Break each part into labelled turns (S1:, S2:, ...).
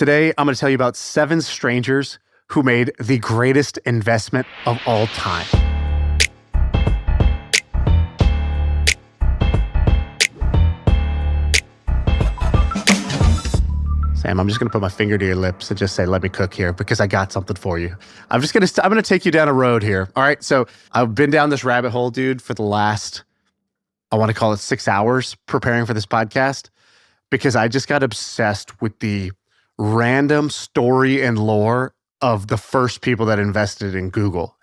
S1: Today, I'm going to tell you about 7 strangers who made the greatest investment of all time. Sam, I'm just going to put my finger to your lips and just say, let me cook here because I got something for you. I'm going to take you down a road here. All right. So I've been down this rabbit hole, dude, for the last, I want to call it 6 hours preparing for this podcast because I just got obsessed with the random story and lore of the first people that invested in Google.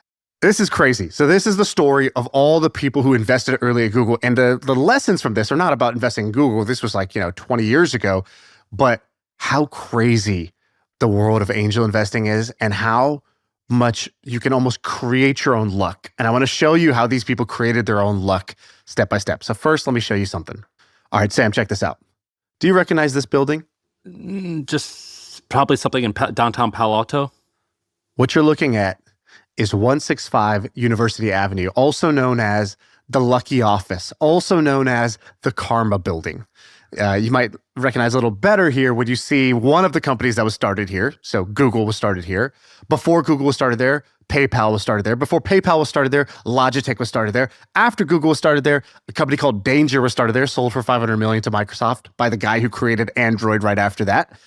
S1: This is crazy. So this is the story of all the people who invested early at Google. And the lessons from this are not about investing in Google. This was 20 years ago. But how crazy the world of angel investing is and how much you can almost create your own luck. And I want to show you how these people created their own luck step by step. So first, let me show you something. All right, Sam, check this out. Do you recognize this building?
S2: Just probably something in downtown Palo Alto.
S1: What you're looking at is 165 University Avenue, also known as the Lucky Office, also known as the Karma Building. You might recognize a little better here when you see one of the companies that was started here. So Google was started here. Before Google was started there, PayPal was started there. Before PayPal was started there, Logitech was started there. After Google was started there, a company called Danger was started there, sold for $500 million to Microsoft by the guy who created Android right after that.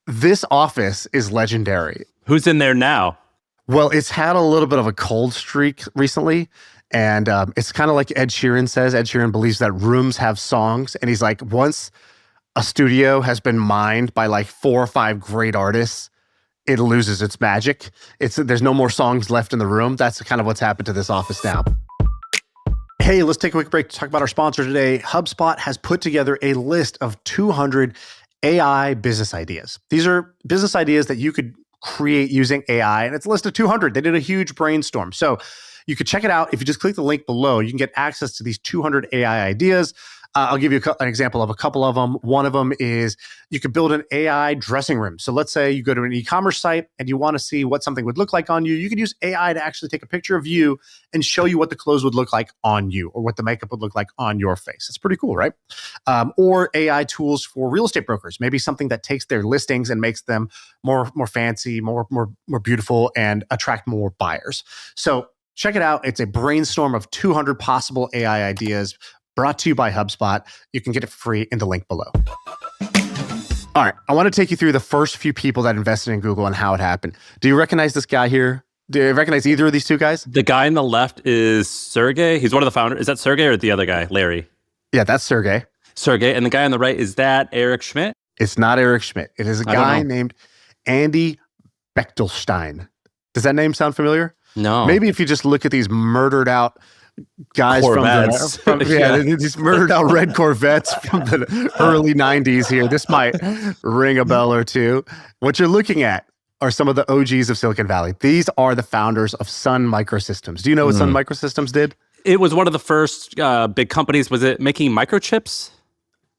S1: This office is legendary.
S2: Who's in there now?
S1: Well, it's had a little bit of a cold streak recently. And it's kind of like Ed Sheeran says. Ed Sheeran believes that rooms have songs. And he's like, once a studio has been mined by 4 or 5 great artists, it loses its magic. There's no more songs left in the room. That's kind of what's happened to this office now. Hey, let's take a quick break to talk about our sponsor today. HubSpot has put together a list of 200 AI business ideas. These are business ideas that you could create using AI, and it's a list of 200. They did a huge brainstorm. So you could check it out. If you just click the link below, you can get access to these 200 AI ideas. I'll give you an example of a couple of them. One of them is you could build an AI dressing room. So let's say you go to an e-commerce site and you want to see what something would look like on you. You could use AI to actually take a picture of you and show you what the clothes would look like on you or what the makeup would look like on your face. It's pretty cool, right? Or AI tools for real estate brokers. Maybe something that takes their listings and makes them more fancy, more beautiful, and attract more buyers. So check it out. It's a brainstorm of 200 possible AI ideas brought to you by HubSpot. You can get it free in the link below. All right. I want to take you through the first few people that invested in Google and how it happened. Do you recognize this guy here? Do you recognize either of these two guys?
S2: The guy on the left is Sergey. He's one of the founders. Is that Sergey or the other guy, Larry?
S1: Yeah, that's Sergey.
S2: Sergey. And the guy on the right, is that Eric Schmidt?
S1: It's not Eric Schmidt. It is a guy named Andy Bechtolsheim. Does that name sound familiar?
S2: No.
S1: Maybe if you just look at these murdered out guys
S2: Corvettes.
S1: from these murdered out red Corvettes from the early 90s here. This might ring a bell or two. What you're looking at are some of the OGs of Silicon Valley. These are the founders of Sun Microsystems. Do you know what Sun Microsystems did?
S2: It was one of the first big companies. Was it making microchips?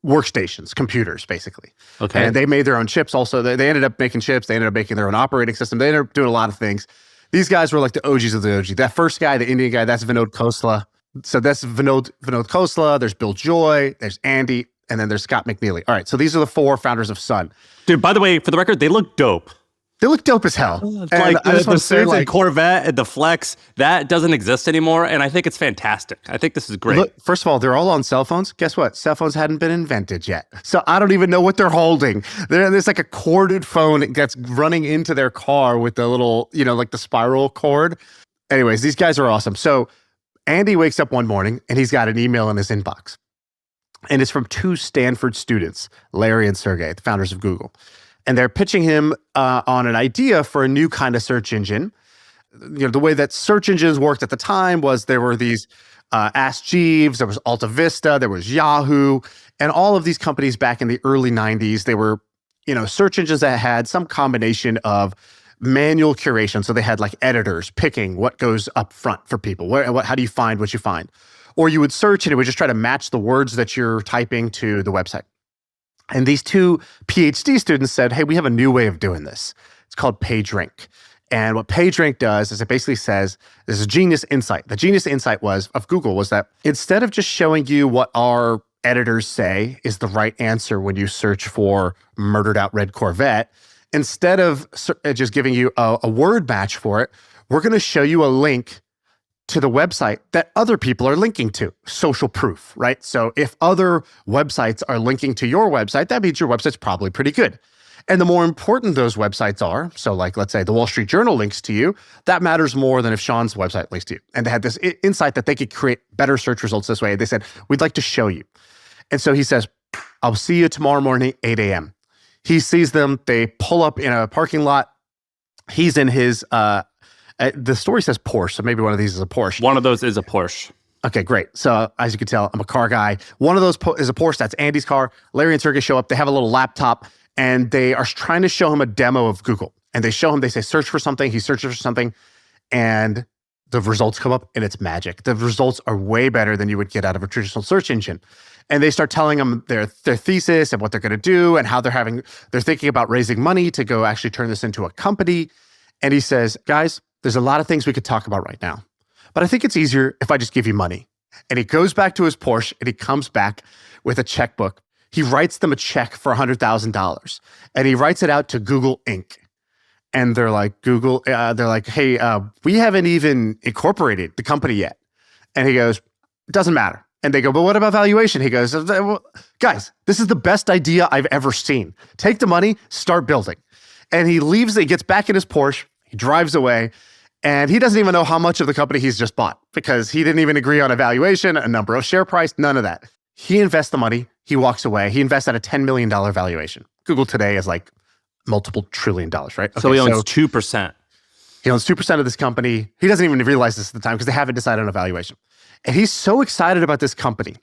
S1: Workstations, computers, basically.
S2: Okay.
S1: And they made their own chips also. They ended up making chips. They ended up making their own operating system. They ended up doing a lot of things. These guys were like the OGs of the OG. That first guy, the Indian guy, that's Vinod Khosla. So that's Vinod Khosla. There's Bill Joy. There's Andy. And then there's Scott McNealy. All right. So these are the 4 founders of Sun.
S2: Dude, by the way, for the record, they look dope.
S1: They look dope as hell.
S2: Like the suits and Corvette and the Flex, that doesn't exist anymore. And I think it's fantastic. I think this is great.
S1: Look, first of all, they're all on cell phones. Guess what? Cell phones hadn't been invented yet. So I don't even know what they're holding. There's like a corded phone that's running into their car with the little, like the spiral cord. Anyways, these guys are awesome. So Andy wakes up one morning and he's got an email in his inbox. And it's from 2 Stanford students, Larry and Sergey, the founders of Google. And they're pitching him on an idea for a new kind of search engine. The way that search engines worked at the time was there were these Ask Jeeves, there was Alta Vista, there was Yahoo, and all of these companies back in the early 90s, they were, search engines that had some combination of manual curation. So they had like editors picking what goes up front for people. How do you find what you find? Or you would search and it would just try to match the words that you're typing to the website. And these 2 PhD students said, hey, we have a new way of doing this. It's called PageRank. And what PageRank does is it basically says, there's a genius insight. The genius insight of Google was that instead of just showing you what our editors say is the right answer when you search for murdered out red Corvette, instead of just giving you a word match for it, we're going to show you a link to the website that other people are linking to. Social proof, right? So if other websites are linking to your website, that means your website's probably pretty good. And the more important those websites are, so like let's say the Wall Street Journal links to you, that matters more than if Shaan's website links to you. And they had this insight that they could create better search results this way. They said, we'd like to show you. And so he says, I'll see you tomorrow morning, 8 a.m. He sees them. They pull up in a parking lot. He's in his, the story says Porsche, so maybe one of these is a Porsche.
S2: One of those is a Porsche.
S1: Okay, great. So as you can tell, I'm a car guy. One of those is a Porsche. That's Andy's car. Larry and Sergey show up. They have a little laptop, and they are trying to show him a demo of Google. And they show him, they say, search for something. He searches for something, and the results come up, and it's magic. The results are way better than you would get out of a traditional search engine. And they start telling him their thesis and what they're going to do and how they're thinking about raising money to go actually turn this into a company. And he says, guys, there's a lot of things we could talk about right now, but I think it's easier if I just give you money. And he goes back to his Porsche and he comes back with a checkbook. He writes them a check for $100,000 and he writes it out to Google Inc. And they're like, hey, we haven't even incorporated the company yet. And he goes, it doesn't matter. And they go, but what about valuation? He goes, well, guys, this is the best idea I've ever seen. Take the money, start building. And he leaves, he gets back in his Porsche, he drives away, and he doesn't even know how much of the company he's just bought because he didn't even agree on a valuation, a number of share price, none of that. He invests the money, he walks away. He invests at a $10 million valuation. Google today is like multiple $1 trillion, right? Okay,
S2: so he owns 2%.
S1: He owns 2% of this company. He doesn't even realize this at the time because they haven't decided on a valuation. And he's so excited about this company.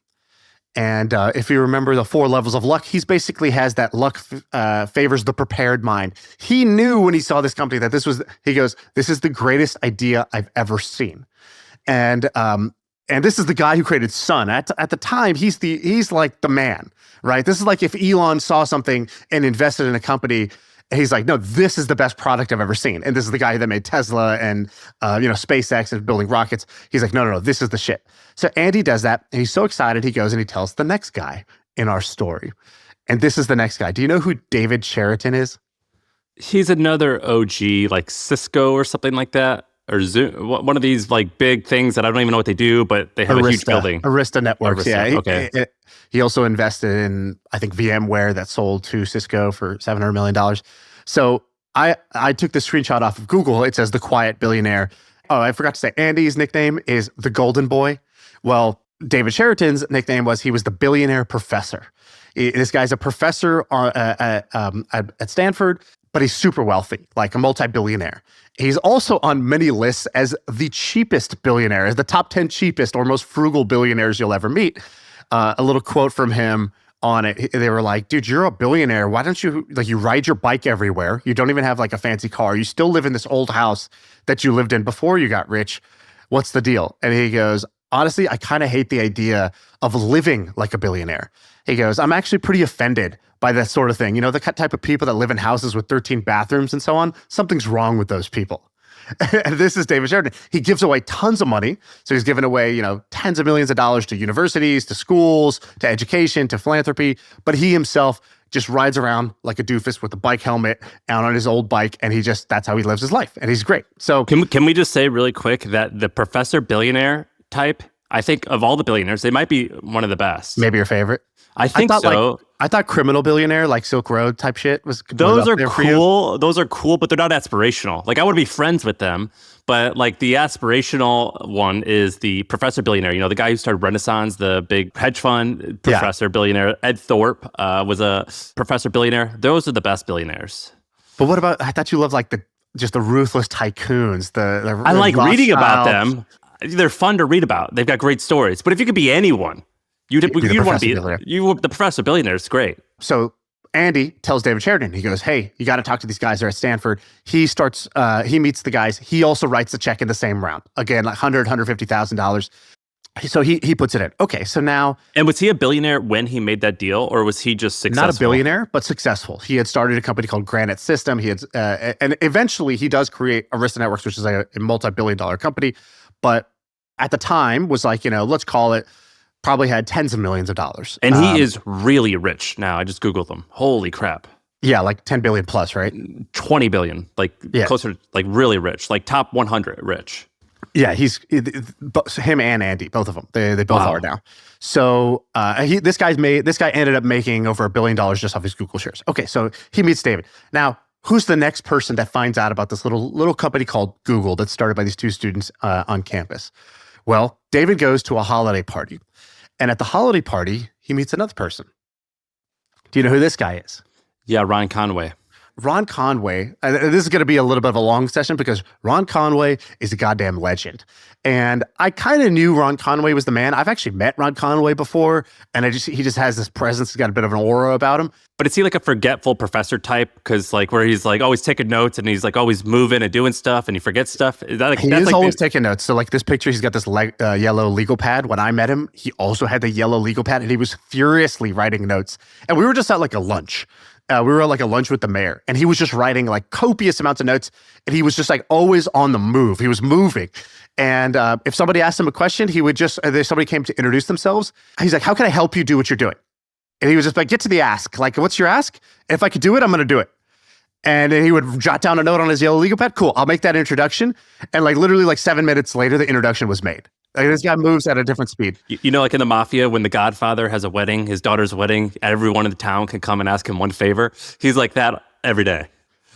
S1: And if you remember the 4 levels of luck, he's basically has that luck favors the prepared mind. He knew when he saw this company that he goes, this is the greatest idea I've ever seen. And this is the guy who created Sun. At the time, he's like the man, right? This is like if Elon saw something and invested in a company, and he's like, no, this is the best product I've ever seen. And this is the guy that made Tesla and SpaceX and building rockets. He's like, no, this is the shit. So Andy does that, and he's so excited, he goes and he tells the next guy in our story. And this is the next guy. Do you know who David Cheriton is?
S2: He's another OG, like Cisco or something like that, or Zoom, one of these like big things that I don't even know what they do, but they have a huge building.
S1: Arista Networks, yeah.
S2: Okay.
S1: He also invested in, I think, VMware that sold to Cisco for $700 million. So I took the screenshot off of Google. It says the quiet billionaire. Oh, I forgot to say, Andy's nickname is the Golden Boy. Well, David Cheriton's nickname was he was the billionaire professor. This guy's a professor at Stanford, but he's super wealthy, like a multi-billionaire. He's also on many lists as the cheapest billionaire, as the top 10 cheapest or most frugal billionaires you'll ever meet. A little quote from him on it. They were like, dude, you're a billionaire. Why don't you, you ride your bike everywhere. You don't even have like a fancy car. You still live in this old house that you lived in before you got rich. What's the deal? And he goes, honestly, I kind of hate the idea of living like a billionaire. He goes, I'm actually pretty offended by that sort of thing. The type of people that live in houses with 13 bathrooms and so on. Something's wrong with those people. And this is David Cheriton. He gives away tons of money. So he's given away, tens of millions of dollars to universities, to schools, to education, to philanthropy. But he himself just rides around like a doofus with a bike helmet out on his old bike. And that's how he lives his life. And he's great. So
S2: can we just say really quick that the professor billionaire type, I think of all the billionaires, they might be one of the best.
S1: Maybe your favorite?
S2: I think so.
S1: I thought criminal billionaire, like Silk Road type shit was.
S2: Those are cool. Those are cool, but they're not aspirational. Like I want to be friends with them, but like the aspirational one is the professor billionaire. The guy who started Renaissance, the big hedge fund professor billionaire. Ed Thorpe was a professor billionaire. Those are the best billionaires.
S1: But what about? I thought you loved like the ruthless tycoons.
S2: I like reading about them. They're fun to read about. They've got great stories. But if you could be anyone. You'd want to be the professor billionaire. It's great.
S1: So Andy tells David Cheriton, he goes, hey, you got to talk to these guys. They're at Stanford. He meets the guys. He also writes the check in the same round. Again, like $150,000. So he puts it in. Okay, so now.
S2: And was he a billionaire when he made that deal, or was he just successful?
S1: Not a billionaire, but successful. He had started a company called Granite System. He had, and eventually he does create Arista Networks, which is a multi-billion-dollar company. But at the time was like, let's call it, probably had tens of millions of dollars.
S2: And he is really rich now. I just Googled him. Holy crap.
S1: Yeah, like 10 billion plus, right?
S2: 20 billion, like
S1: Yeah.
S2: closer, like really rich, like top 100 rich.
S1: Yeah, him and Andy, both of them. They both
S2: Wow.
S1: are now. So this guy ended up making over $1 billion just off his Google shares. Okay, so he meets David. Now, who's the next person that finds out about this little company called Google that's started by these two students on campus? Well, David goes to a holiday party, and at the holiday party, he meets another person. Do you know who this guy is?
S2: Yeah, Ron Conway.
S1: Ron Conway, this is going to be a little bit of a long session because Ron Conway is a goddamn legend. And I kind of knew Ron Conway was the man. I've actually met Ron Conway before, and he just has this presence. He's got a bit of an aura about him.
S2: But is he like a forgetful professor type? Because like where he's like always taking notes and he's like always moving and doing stuff and he forgets stuff? Is that like,
S1: He is like always taking notes. So like this picture, he's got this yellow legal pad. When I met him, he also had the yellow legal pad and he was furiously writing notes. And we were just at like a lunch. We were at like a lunch with the mayor and he was just writing like copious amounts of notes and he was just like always on the move. He was moving. And if somebody asked him a question, he would just, if somebody came to introduce themselves, he's like, how can I help you do what you're doing? And he was just like, get to the ask. Like, what's your ask? If I could do it, I'm going to do it. And then he would jot down a note on his yellow legal pad. Cool, I'll make that introduction. And like literally like 7 minutes later, the introduction was made. Like, this guy moves at a different speed.
S2: You know, like in the mafia, when the Godfather has a wedding, his daughter's wedding, everyone in the town can come and ask him one favor. He's like that every day.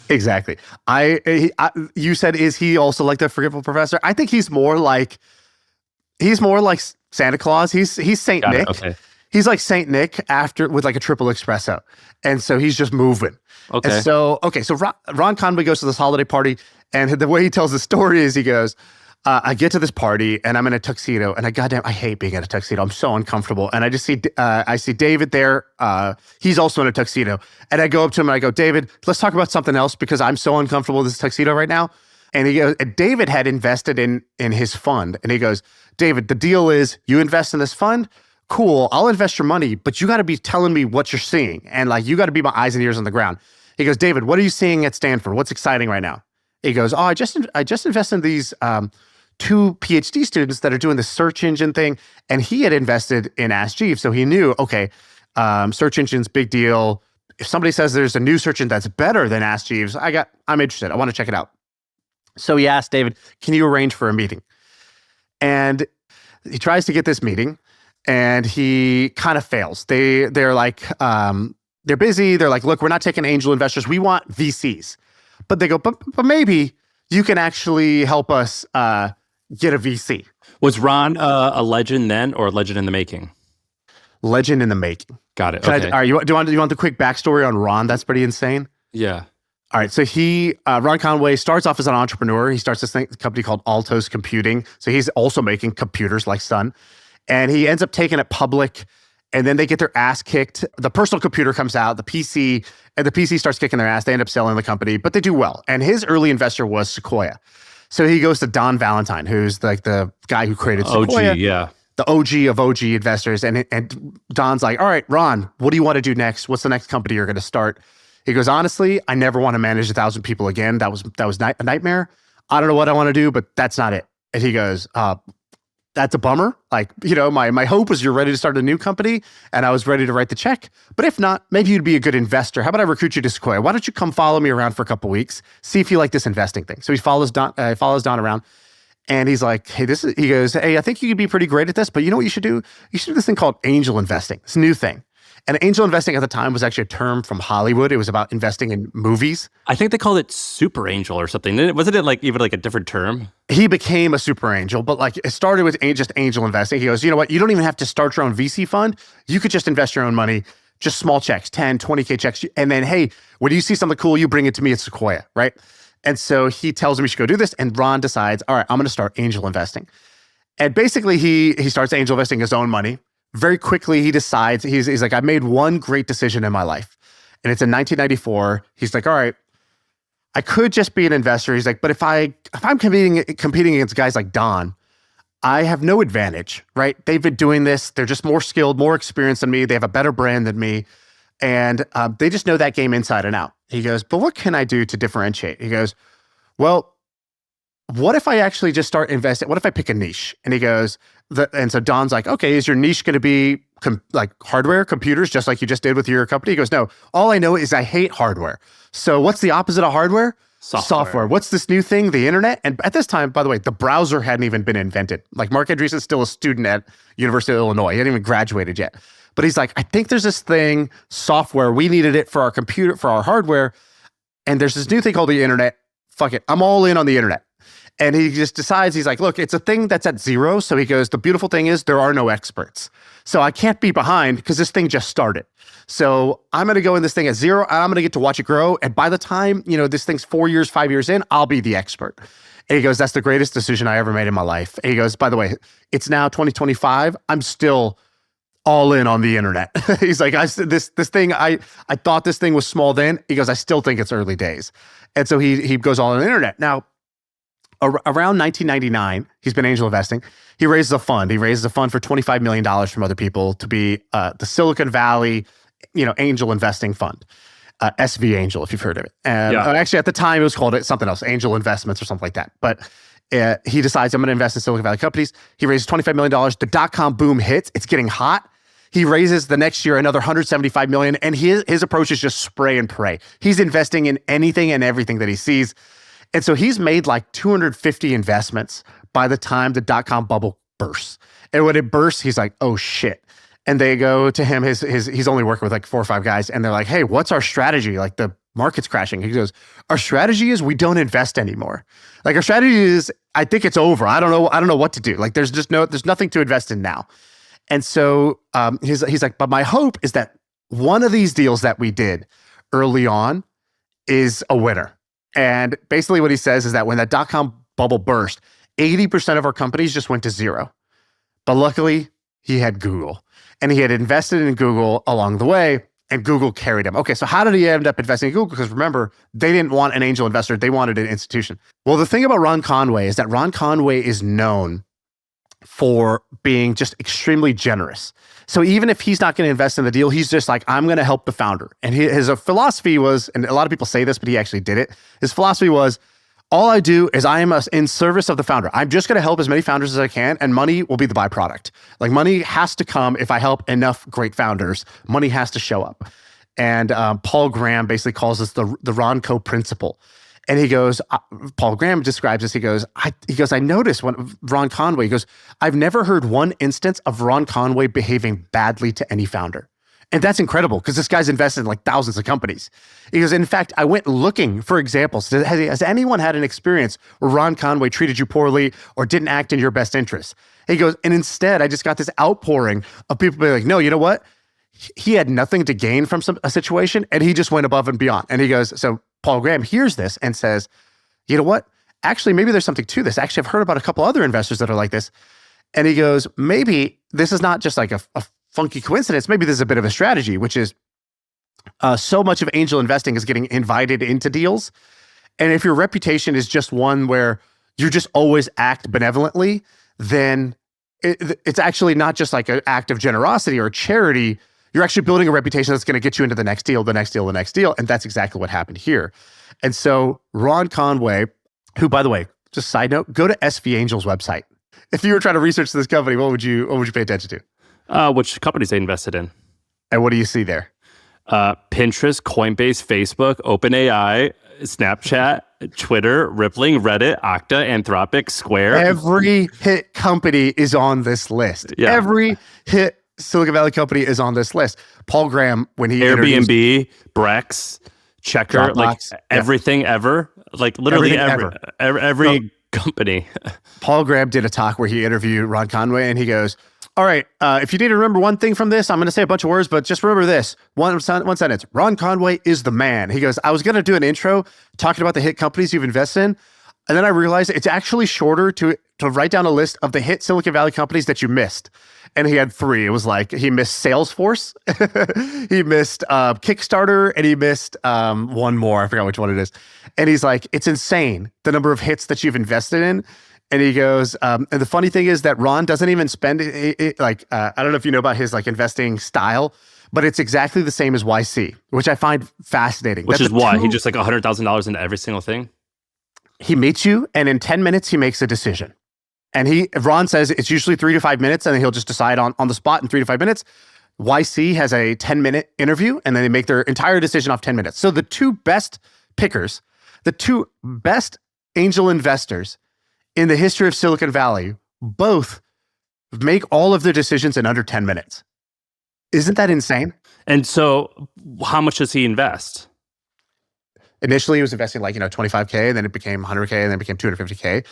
S1: Exactly. You said, is he also like the forgetful professor? I think he's more like Santa Claus. He's Saint
S2: Got it,
S1: Nick.
S2: okay.
S1: He's like Saint Nick with like a triple espresso. And so he's just moving.
S2: Okay.
S1: And so Ron Conway goes to this holiday party, and the way he tells the story is he goes, I get to this party and I'm in a tuxedo, and I hate being in a tuxedo. I'm so uncomfortable. And I see David there. He's also in a tuxedo. And I go up to him and I go, David, let's talk about something else because I'm so uncomfortable with this tuxedo right now. And he goes, and David had invested in his fund. And he goes, David, the deal is you invest in this fund. Cool, I'll invest your money, but you got to be telling me what you're seeing. And like, you got to be my eyes and ears on the ground. He goes, David, what are you seeing at Stanford? What's exciting right now? He goes, I just invested in these two PhD students that are doing the search engine thing. And he had invested in Ask Jeeves. So he knew, okay, search engine's big deal. If somebody says there's a new search engine that's better than Ask Jeeves, I'm interested. I want to check it out. So he asked David, can you arrange for a meeting? And he tries to get this meeting. And he kind of fails. They're like, they're busy. They're like, look, we're not taking angel investors. We want VCs. But they go, but maybe you can actually help us get a VC.
S2: Was Ron a legend then or a legend in the making?
S1: Legend in the making.
S2: Got it.
S1: Okay. All right. Do you want the quick backstory on Ron? That's pretty insane.
S2: Yeah.
S1: All right. So Ron Conway starts off as an entrepreneur. He starts this company called Altos Computing. So he's also making computers like Sun. And he ends up taking it public, and then they get their ass kicked. The personal computer comes out, the PC starts kicking their ass. They end up selling the company, but they do well. And his early investor was Sequoia. So he goes to Don Valentine, who's like the guy who created Sequoia.
S2: OG, yeah.
S1: The OG of OG investors. And Don's like, all right, Ron, what do you want to do next? What's the next company you're going to start? He goes, honestly, I never want to manage 1,000 people again. That was a nightmare. I don't know what I want to do, but that's not it. And he goes, that's a bummer. Like, my hope was you're ready to start a new company and I was ready to write the check. But if not, maybe you'd be a good investor. How about I recruit you to Sequoia? Why don't you come follow me around for a couple of weeks? See if you like this investing thing. So he follows Don around and he's like, hey, he goes, hey, I think you could be pretty great at this, but you know what you should do? You should do this thing called angel investing. It's a new thing. And angel investing at the time was actually a term from Hollywood. It was about investing in movies.
S2: I think they called it super angel or something. Wasn't it like even like a different term?
S1: He became a super angel, but like it started with just angel investing. He goes, you know what? You don't even have to start your own VC fund. You could just invest your own money, just small checks, 10, 20K checks. And then, hey, when you see something cool, you bring it to me at Sequoia, right? And so he tells him he should go do this. And Ron decides, all right, I'm going to start angel investing. And basically he starts angel investing his own money. Very quickly, he decides, he's like, I made one great decision in my life. And it's in 1994. He's like, all right, I could just be an investor. He's like, but if I'm competing against guys like Don, I have no advantage, right? They've been doing this. They're just more skilled, more experienced than me. They have a better brand than me. And they just know that game inside and out. He goes, but what can I do to differentiate? He goes, well, what if I actually just start investing? What if I pick a niche? And he goes, and so Don's like, okay, is your niche going to be like hardware, computers, just like you just did with your company? He goes, no, all I know is I hate hardware. So what's the opposite of hardware? Software. What's this new thing? The internet. And at this time, by the way, the browser hadn't even been invented. Like Mark Andreessen's still a student at University of Illinois. He hadn't even graduated yet. But he's like, I think there's this thing, software. We needed it for our computer, for our hardware. And there's this new thing called the internet. Fuck it. I'm all in on the internet. And he just decides, he's like, look, it's a thing that's at zero. So he goes, the beautiful thing is there are no experts. So I can't be behind because this thing just started. So I'm going to go in this thing at zero. And I'm going to get to watch it grow. And by the time, this thing's 4 years, 5 years in, I'll be the expert. And he goes, that's the greatest decision I ever made in my life. And he goes, by the way, it's now 2025. I'm still all in on the internet. He's like, this thing, I thought this thing was small then. He goes, I still think it's early days. And so he goes all on the internet. Now, around 1999, he's been angel investing. He raises a fund. He raises a fund for $25 million from other people to be the Silicon Valley, angel investing fund. SV Angel, if you've heard of it. Actually, at the time, it was called something else, Angel Investments or something like that. But he decides, I'm going to invest in Silicon Valley companies. He raises $25 million. The dot-com boom hits. It's getting hot. He raises the next year another $175 million. And his approach is just spray and pray. He's investing in anything and everything that he sees. And so he's made like 250 investments by the time the dot-com bubble bursts. And when it bursts, he's like, oh shit. And they go to him, he's only working with like 4 or 5 guys. And they're like, hey, what's our strategy? Like the market's crashing. He goes, our strategy is we don't invest anymore. Like our strategy is, I think it's over. I don't know what to do. Like there's nothing to invest in now. And so he's like, but my hope is that one of these deals that we did early on is a winner. And basically what he says is that when that dot-com bubble burst, 80% of our companies just went to zero. But luckily, he had Google. And he had invested in Google along the way, and Google carried him. Okay, so how did he end up investing in Google? Because remember, they didn't want an angel investor. They wanted an institution. Well, the thing about Ron Conway is that Ron Conway is known for being just extremely generous. So even if he's not going to invest in the deal, he's just like, I'm going to help the founder. And his philosophy was, and a lot of people say this, but he actually did it. His philosophy was, all I do is I am in service of the founder. I'm just going to help as many founders as I can, and money will be the byproduct. Like money has to come if I help enough great founders. Money has to show up. And Paul Graham basically calls this the Ronco principle. And he goes, Paul Graham describes this. He goes, I noticed when Ron Conway, he goes, I've never heard one instance of Ron Conway behaving badly to any founder. And that's incredible because this guy's invested in like thousands of companies. He goes, in fact, I went looking for examples. Has anyone had an experience where Ron Conway treated you poorly or didn't act in your best interest? He goes, and instead, I just got this outpouring of people being like, no, you know what? He had nothing to gain from a situation and he just went above and beyond. And he goes, so Paul Graham hears this and says, you know what? Actually, maybe there's something to this. Actually, I've heard about a couple other investors that are like this. And he goes, maybe this is not just like a funky coincidence. Maybe there's a bit of a strategy, which is so much of angel investing is getting invited into deals. And if your reputation is just one where you just always act benevolently, then it's actually not just like an act of generosity or charity. You're actually building a reputation that's going to get you into the next deal, the next deal, the next deal. And that's exactly what happened here. And so Ron Conway, who, by the way, just side note, go to SV Angel's website. If you were trying to research this company, what would you pay attention to?
S2: Which companies they invested in.
S1: And what do you see there?
S2: Pinterest, Coinbase, Facebook, OpenAI, Snapchat, Twitter, Rippling, Reddit, Okta, Anthropic, Square.
S1: Every hit company is on this list. Yeah. Every hit Silicon Valley company is on this list. Paul Graham, when he
S2: Airbnb, Brex, Checker, Dropbox, like everything ever, like literally every company.
S1: Paul Graham did a talk where he interviewed Ron Conway, and he goes, all right, if you need to remember one thing from this, I'm going to say a bunch of words, but just remember this. One sentence. Ron Conway is the man. He goes, I was going to do an intro talking about the hit companies you've invested in, and then I realized it's actually shorter to write down a list of the hit Silicon Valley companies that you missed. And he had 3. It was like he missed Salesforce, he missed Kickstarter, and he missed one more. I forgot which one it is. And he's like, it's insane the number of hits that you've invested in. And he goes, and the funny thing is that Ron doesn't even spend it like, I don't know if you know about his like investing style, but it's exactly the same as YC, which I find fascinating.
S2: Which is why he just like $100,000 into every single thing.
S1: He meets you, and in 10 minutes, he makes a decision. And Ron says it's usually 3 to 5 minutes, and then he'll just decide on the spot in 3 to 5 minutes. YC has a 10-minute interview, and then they make their entire decision off 10 minutes. So the two best pickers, the two best angel investors in the history of Silicon Valley, both make all of their decisions in under 10 minutes. Isn't that insane?
S2: And so how much does he invest?
S1: Initially, he was investing like, 25K, and then it became 100K, and then it became 250K.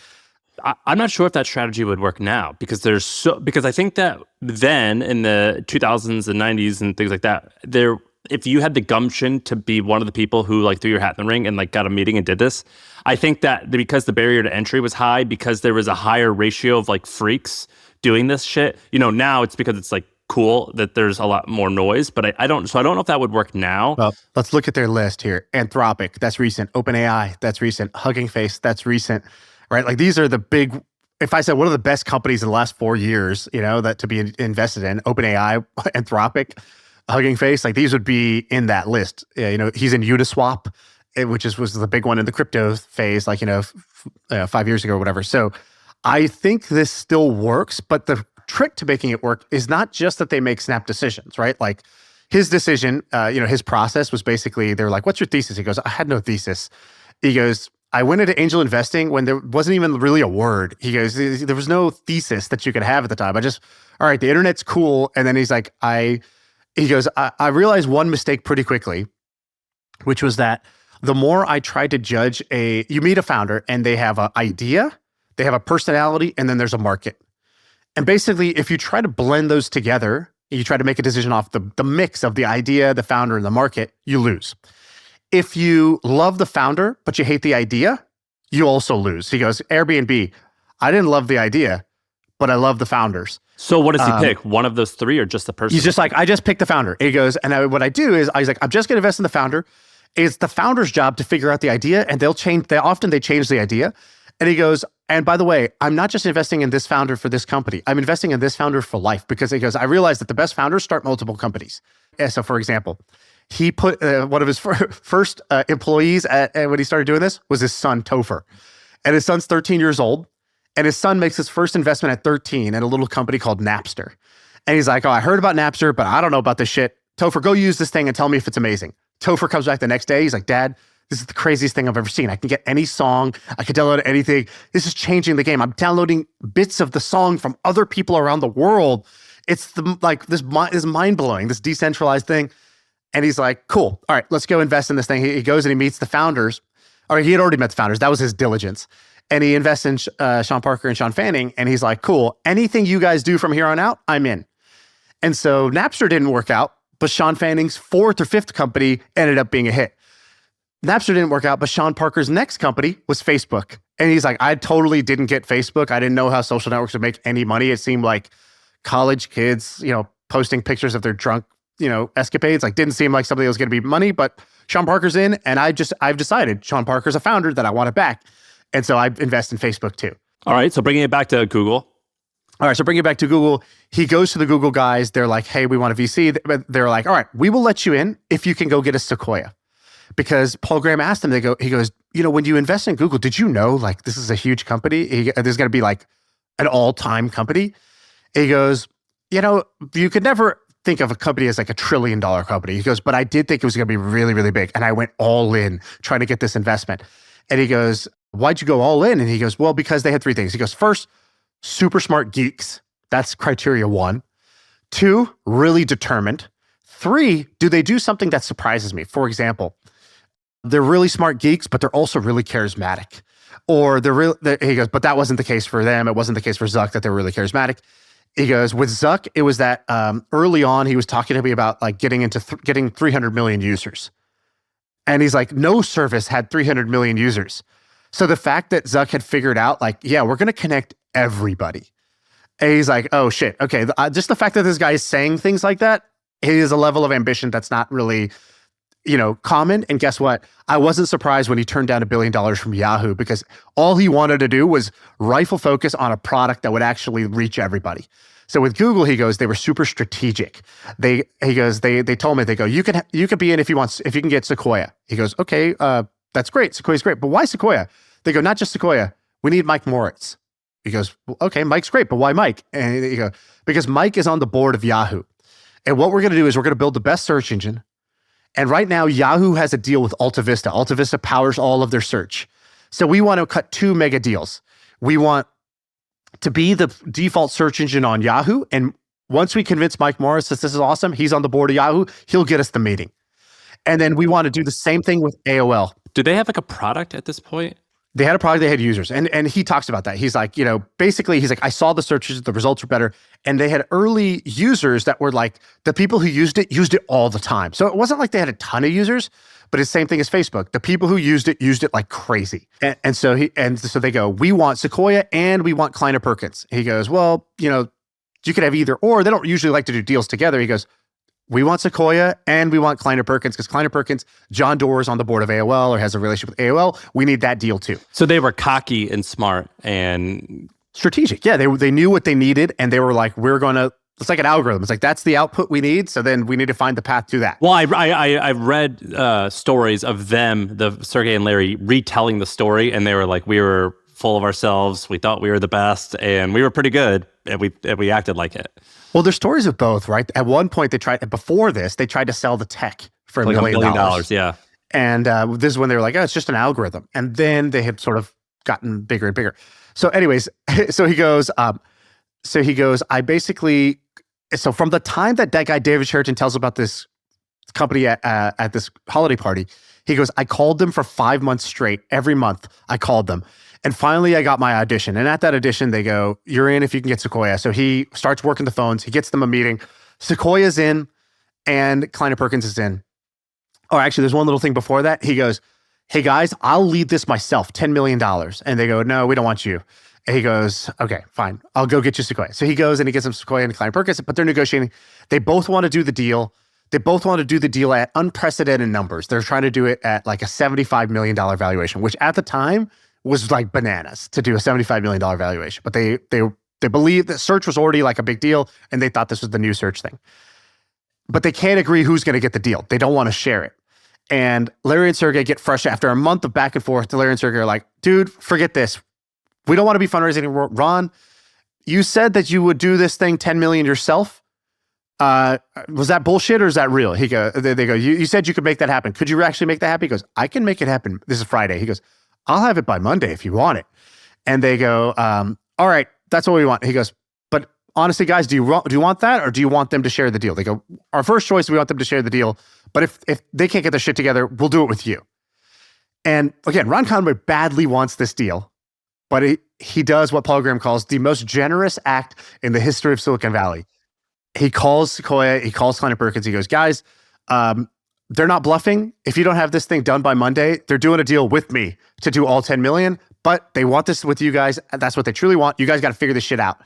S2: I'm not sure if that strategy would work now because I think that then in the 2000s and 90s and things like that, if you had the gumption to be one of the people who like threw your hat in the ring and like got a meeting and did this, I think that because the barrier to entry was high, because there was a higher ratio of like freaks doing this shit, now it's because it's like cool that there's a lot more noise, but I don't know if that would work now.
S1: Well, let's look at their list here. Anthropic, that's recent. OpenAI, that's recent. Hugging Face, that's recent. Right? Like these are the big, if I said what are the best companies in the last 4 years, that to be invested in, OpenAI, Anthropic, Hugging Face, like these would be in that list. He's in Uniswap, which was the big one in the crypto phase, like, 5 years ago or whatever. So I think this still works, but the trick to making it work is not just that they make snap decisions, right? Like his decision, his process was basically, they're like, what's your thesis? He goes, I had no thesis. He goes, I went into angel investing when there wasn't even really a word. He goes, there was no thesis that you could have at the time. All right, the internet's cool. And then he's like, I realized one mistake pretty quickly, which was that the more I tried to judge you meet a founder and they have an idea, they have a personality, and then there's a market. And basically, if you try to blend those together, you try to make a decision off the mix of the idea, the founder, and the market, you lose. If you love the founder, but you hate the idea, you also lose. He goes, Airbnb, I didn't love the idea, but I love the founders.
S2: So what does he pick? One of those three or just the person?
S1: He's just like, I just picked the founder. He goes, and what I do is, he's like, I'm just going to invest in the founder. It's the founder's job to figure out the idea, and they change the idea. And he goes, and by the way, I'm not just investing in this founder for this company. I'm investing in this founder for life, because he goes, I realized that the best founders start multiple companies. And so for example, he put one of his first employees when he started doing this was his son, Topher. And his son's 13 years old. And his son makes his first investment at 13 in a little company called Napster. And he's like, oh, I heard about Napster, but I don't know about this shit. Topher, go use this thing and tell me if it's amazing. Topher comes back the next day. He's like, Dad, this is the craziest thing I've ever seen. I can get any song. I can download anything. This is changing the game. I'm downloading bits of the song from other people around the world. It's this mind-blowing, this decentralized thing. And he's like, cool. All right, let's go invest in this thing. He goes and he meets the founders. Or he had already met the founders. That was his diligence. And he invests in Sean Parker and Sean Fanning. And he's like, cool. Anything you guys do from here on out, I'm in. And so Napster didn't work out, but Sean Fanning's fourth or fifth company ended up being a hit. Napster didn't work out, but Sean Parker's next company was Facebook. And he's like, I totally didn't get Facebook. I didn't know how social networks would make any money. It seemed like college kids, posting pictures of their drunk, escapades. Like, didn't seem like something that was going to be money, but Sean Parker's in, and I've decided Sean Parker's a founder that I want to back. And so I invest in Facebook too.
S2: All right. So bringing it back to Google.
S1: All right. So bringing it back to Google, he goes to the Google guys. They're like, hey, we want a VC. They're like, all right, we will let you in if you can go get a Sequoia. Because Paul Graham asked him, he goes, when you invest in Google, did you know like this is a huge company? There's going to be like an all-time company. He goes, you could never think of a company as like $1 trillion company. He goes, but I did think it was going to be really, really big. And I went all in trying to get this investment. And he goes, why'd you go all in? And he goes, well, because they had three things. He goes, first, super smart geeks. That's criteria 1. 2, really determined. 3, do they do something that surprises me? For example, they're really smart geeks, but they're also really charismatic. Or he goes, but that wasn't the case for them. It wasn't the case for Zuck that they were really charismatic. He goes, with Zuck, it was that early on, he was talking to me about like getting 300 million users. And he's like, no service had 300 million users. So the fact that Zuck had figured out like, yeah, we're going to connect everybody. And he's like, oh shit. Okay. Just the fact that this guy is saying things like that, it is a level of ambition that's not really, common. And guess what? I wasn't surprised when he turned down $1 billion from Yahoo, because all he wanted to do was rifle focus on a product that would actually reach everybody. So with Google, he goes, they were super strategic. They told me, they go, you can be in if you can get Sequoia. He goes, okay, that's great. Sequoia's great. But why Sequoia? They go, not just Sequoia. We need Mike Moritz. He goes, well, okay, Mike's great, but why Mike? And you go, because Mike is on the board of Yahoo. And what we're going to do is we're going to build the best search engine. And right now, Yahoo has a deal with Alta Vista. Alta Vista powers all of their search. So we want to cut 2 mega deals. We want to be the default search engine on Yahoo. And once we convince Mike Morris that this is awesome, he's on the board of Yahoo, he'll get us the meeting. And then we want to do the same thing with AOL.
S2: Do they have like a product at this point?
S1: They had a product, they had users. And he talks about that. He's like, basically, he's like, I saw the searches, the results were better. And they had early users that were like, the people who used it all the time. So it wasn't like they had a ton of users, but it's the same thing as Facebook. The people who used it like crazy. And so they go, we want Sequoia and we want Kleiner Perkins. He goes, well, you could have either or. They don't usually like to do deals together. He goes, we want Sequoia and we want Kleiner Perkins because Kleiner Perkins, John Doerr is on the board of AOL or has a relationship with AOL. We need that deal too.
S2: So they were cocky and smart and
S1: strategic. Yeah, they knew what they needed and they were like, it's like an algorithm. It's like, that's the output we need. So then we need to find the path to that.
S2: Well, I read stories of them, the Sergey and Larry, retelling the story, and they were like, we were full of ourselves. We thought we were the best, and we were pretty good, and we acted like it.
S1: Well, there's stories of both, right? At one point, they tried to sell the tech for
S2: like
S1: $1 million.
S2: Yeah.
S1: And this is when they were like, oh, it's just an algorithm. And then they had sort of gotten bigger and bigger. So anyways, so he goes, I basically, so from the time that guy, David Cheriton, tells about this company at this holiday party, he goes, I called them for 5 months straight. Every month I called them. And finally I got my audition. And at that audition, they go, you're in if you can get Sequoia. So he starts working the phones. He gets them a meeting. Sequoia's in and Kleiner Perkins is in. Oh, actually, there's one little thing before that. He goes, hey guys, I'll lead this myself, $10 million. And they go, no, we don't want you. And he goes, okay, fine. I'll go get you Sequoia. So he goes and he gets them Sequoia and Kleiner Perkins, but they're negotiating. They both want to do the deal. They both want to do the deal at unprecedented numbers. They're trying to do it at like a $75 million valuation, which at the time was like bananas to do a $75 million valuation. But they believed that search was already like a big deal and they thought this was the new search thing. But they can't agree who's going to get the deal. They don't want to share it. And Larry and Sergey get fresh after a month of back and forth. Larry and Sergey are like, dude, forget this. We don't want to be fundraising anymore. Ron, you said that you would do this thing 10 million yourself. Was that bullshit or is that real? They go, you said you could make that happen. Could you actually make that happen? He goes, I can make it happen. This is Friday. He goes, I'll have it by Monday if you want it. And they go, all right, that's what we want. He goes, but honestly, guys, do you want that or do you want them to share the deal? They go, our first choice, we want them to share the deal. But if they can't get their shit together, we'll do it with you. And again, Ron Conway badly wants this deal, but he does what Paul Graham calls the most generous act in the history of Silicon Valley. He calls Sequoia, he calls Kleiner Perkins, he goes, guys, they're not bluffing. If you don't have this thing done by Monday, they're doing a deal with me to do all 10 million, but they want this with you guys. That's what they truly want. You guys got to figure this shit out.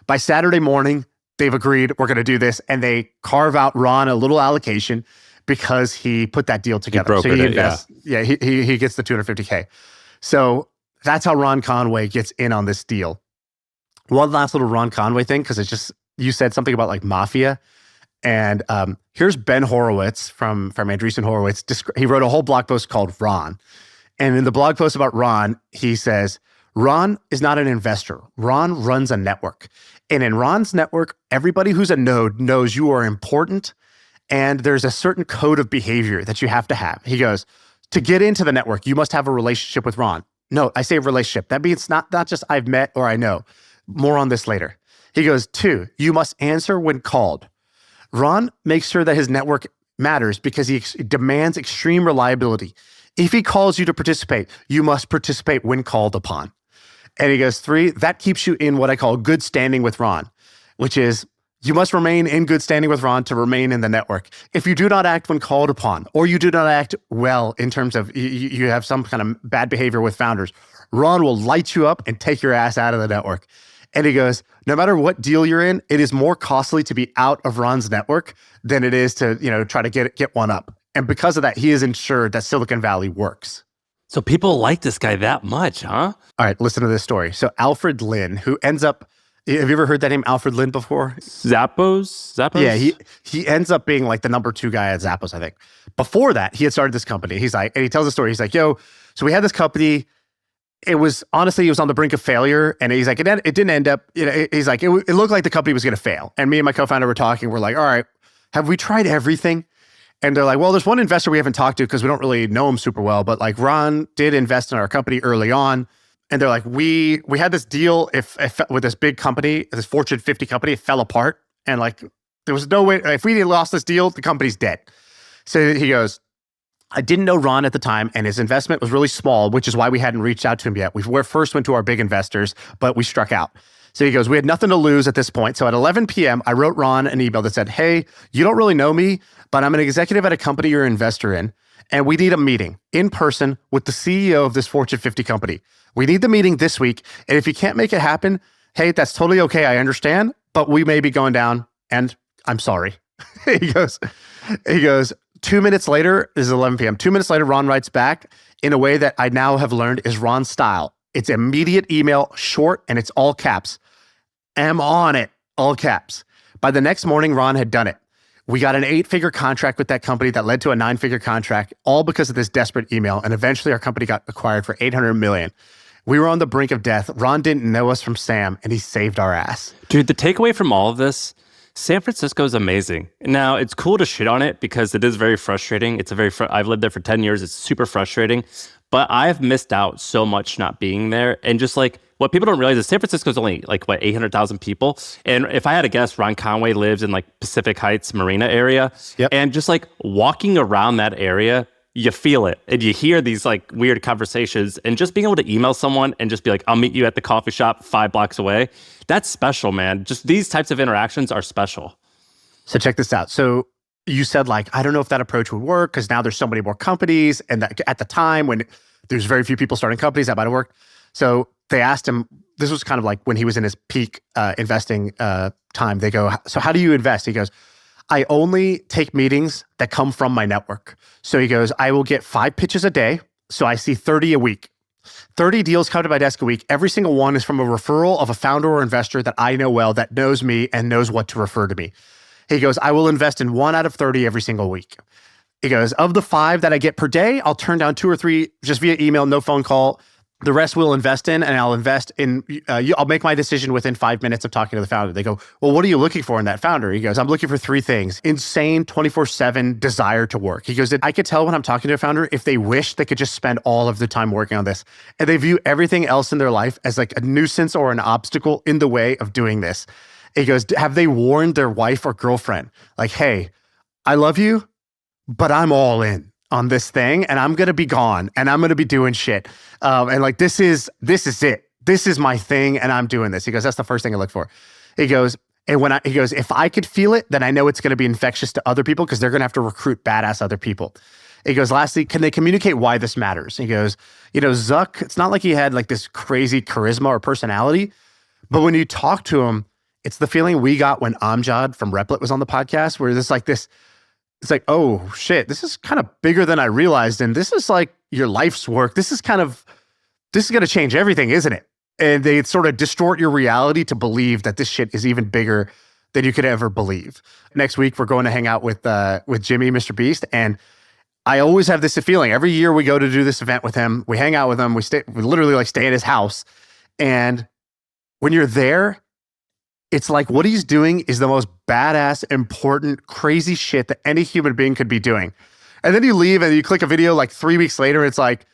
S1: By Saturday morning, they've agreed, we're going to do this. And they carve out Ron a little allocation because he put that deal together. So he invests. Yeah, he gets the $250K. So that's how Ron Conway gets in on this deal. One last little Ron Conway thing, because it's just, you said something about like mafia. And here's Ben Horowitz from Andreessen Horowitz. He wrote a whole blog post called Ron. And in the blog post about Ron, he says, Ron is not an investor. Ron runs a network. And in Ron's network, everybody who's a node knows you are important. And there's a certain code of behavior that you have to have. He goes, to get into the network, you must have a relationship with Ron. No, I say relationship. That means not just I've met or I know. More on this later. He goes, 2, you must answer when called. Ron makes sure that his network matters because he demands extreme reliability. If he calls you to participate, you must participate when called upon. And he goes, 3, that keeps you in what I call good standing with Ron, which is you must remain in good standing with Ron to remain in the network. If you do not act when called upon, or you do not act well in terms of you have some kind of bad behavior with founders, Ron will light you up and take your ass out of the network. And he goes, no matter what deal you're in, it is more costly to be out of Ron's network than it is to, try to get one up. And because of that, he is ensured that Silicon Valley works.
S2: So people like this guy that much, huh?
S1: All right, listen to this story. So Alfred Lin, who ends up, have you ever heard that name, Alfred Lin, before?
S2: Zappos?
S1: Yeah, he ends up being like the number 2 guy at Zappos, I think. Before that, he had started this company. He's like, and he tells the story. He's like, yo, so we had this company. it was honestly, he was on the brink of failure. And he's like, it didn't end up, he's like, it looked like the company was going to fail. And me and my co-founder were talking. We're like, all right, have we tried everything? And they're like, well, there's one investor we haven't talked to because we don't really know him super well. But like Ron did invest in our company early on. And they're like, we had this deal if with this big company, this Fortune 50 company, it fell apart. And like, there was no way, if we lost this deal, the company's dead. So he goes, I didn't know Ron at the time, and his investment was really small, which is why we hadn't reached out to him yet. We first went to our big investors, but we struck out. So he goes, we had nothing to lose at this point. So at 11 p.m., I wrote Ron an email that said, hey, you don't really know me, but I'm an executive at a company you're an investor in, and we need a meeting in person with the CEO of this Fortune 50 company. We need the meeting this week, and if you can't make it happen, hey, that's totally okay. I understand, but we may be going down, and I'm sorry. He goes, 2 minutes later, this is 11 p.m. 2 minutes later, Ron writes back in a way that I now have learned is Ron's style. It's immediate email, short, and it's all caps. Am on it, all caps. By the next morning, Ron had done it. We got an 8-figure contract with that company that led to a 9-figure contract, all because of this desperate email. And eventually our company got acquired for $800 million. We were on the brink of death. Ron didn't know us from Sam, and he saved our ass.
S2: Dude, the takeaway from all of this, San Francisco is amazing. Now, it's cool to shit on it because it is very frustrating. I've lived there for 10 years. It's super frustrating, but I've missed out so much not being there. And just like what people don't realize is San Francisco is only like 800,000 people. And if I had to guess, Ron Conway lives in like Pacific Heights Marina area.
S1: Yep.
S2: And just like walking around that area, you feel it and you hear these like weird conversations, and just being able to email someone and just be like, I'll meet you at the coffee shop 5 blocks away. That's special, man. Just these types of interactions are special.
S1: So check this out. So you said like, I don't know if that approach would work because now there's so many more companies. And that at the time when there's very few people starting companies, that might have worked. So they asked him, this was kind of like when he was in his peak investing time. They go, so how do you invest? He goes, I only take meetings that come from my network. So he goes, I will get 5 pitches a day. So I see 30 a week. 30 deals come to my desk a week. Every single one is from a referral of a founder or investor that I know well, that knows me and knows what to refer to me. He goes, I will invest in 1 out of 30 every single week. He goes, of the 5 that I get per day, I'll turn down 2 or 3 just via email, no phone call. The rest we'll invest in, and I'll invest in, I'll make my decision within 5 minutes of talking to the founder. They go, well, what are you looking for in that founder? He goes, I'm looking for 3 things. Insane 24/7 desire to work. He goes, I could tell when I'm talking to a founder if they wish they could just spend all of the time working on this. And they view everything else in their life as like a nuisance or an obstacle in the way of doing this. He goes, have they warned their wife or girlfriend? Like, hey, I love you, but I'm all in on this thing, and I'm gonna be gone, and I'm gonna be doing shit, and like this is it. This is my thing, and I'm doing this. He goes, that's the first thing I look for. He goes, and he goes, if I could feel it, then I know it's gonna be infectious to other people because they're gonna have to recruit badass other people. He goes, lastly, can they communicate why this matters? He goes, Zuck, it's not like he had like this crazy charisma or personality, but when you talk to him, it's the feeling we got when Amjad from Replit was on the podcast, where it's like, oh shit, this is kind of bigger than I realized. And this is like your life's work. This is going to change everything, isn't it? And they sort of distort your reality to believe that this shit is even bigger than you could ever believe. Next week, we're going to hang out with Jimmy, Mr. Beast. And I always have this feeling every year we go to do this event with him, we hang out with him, we literally like stay at his house. And when you're there, it's like what he's doing is the most badass, important, crazy shit that any human being could be doing. And then you leave and you click a video like 3 weeks later, it's like,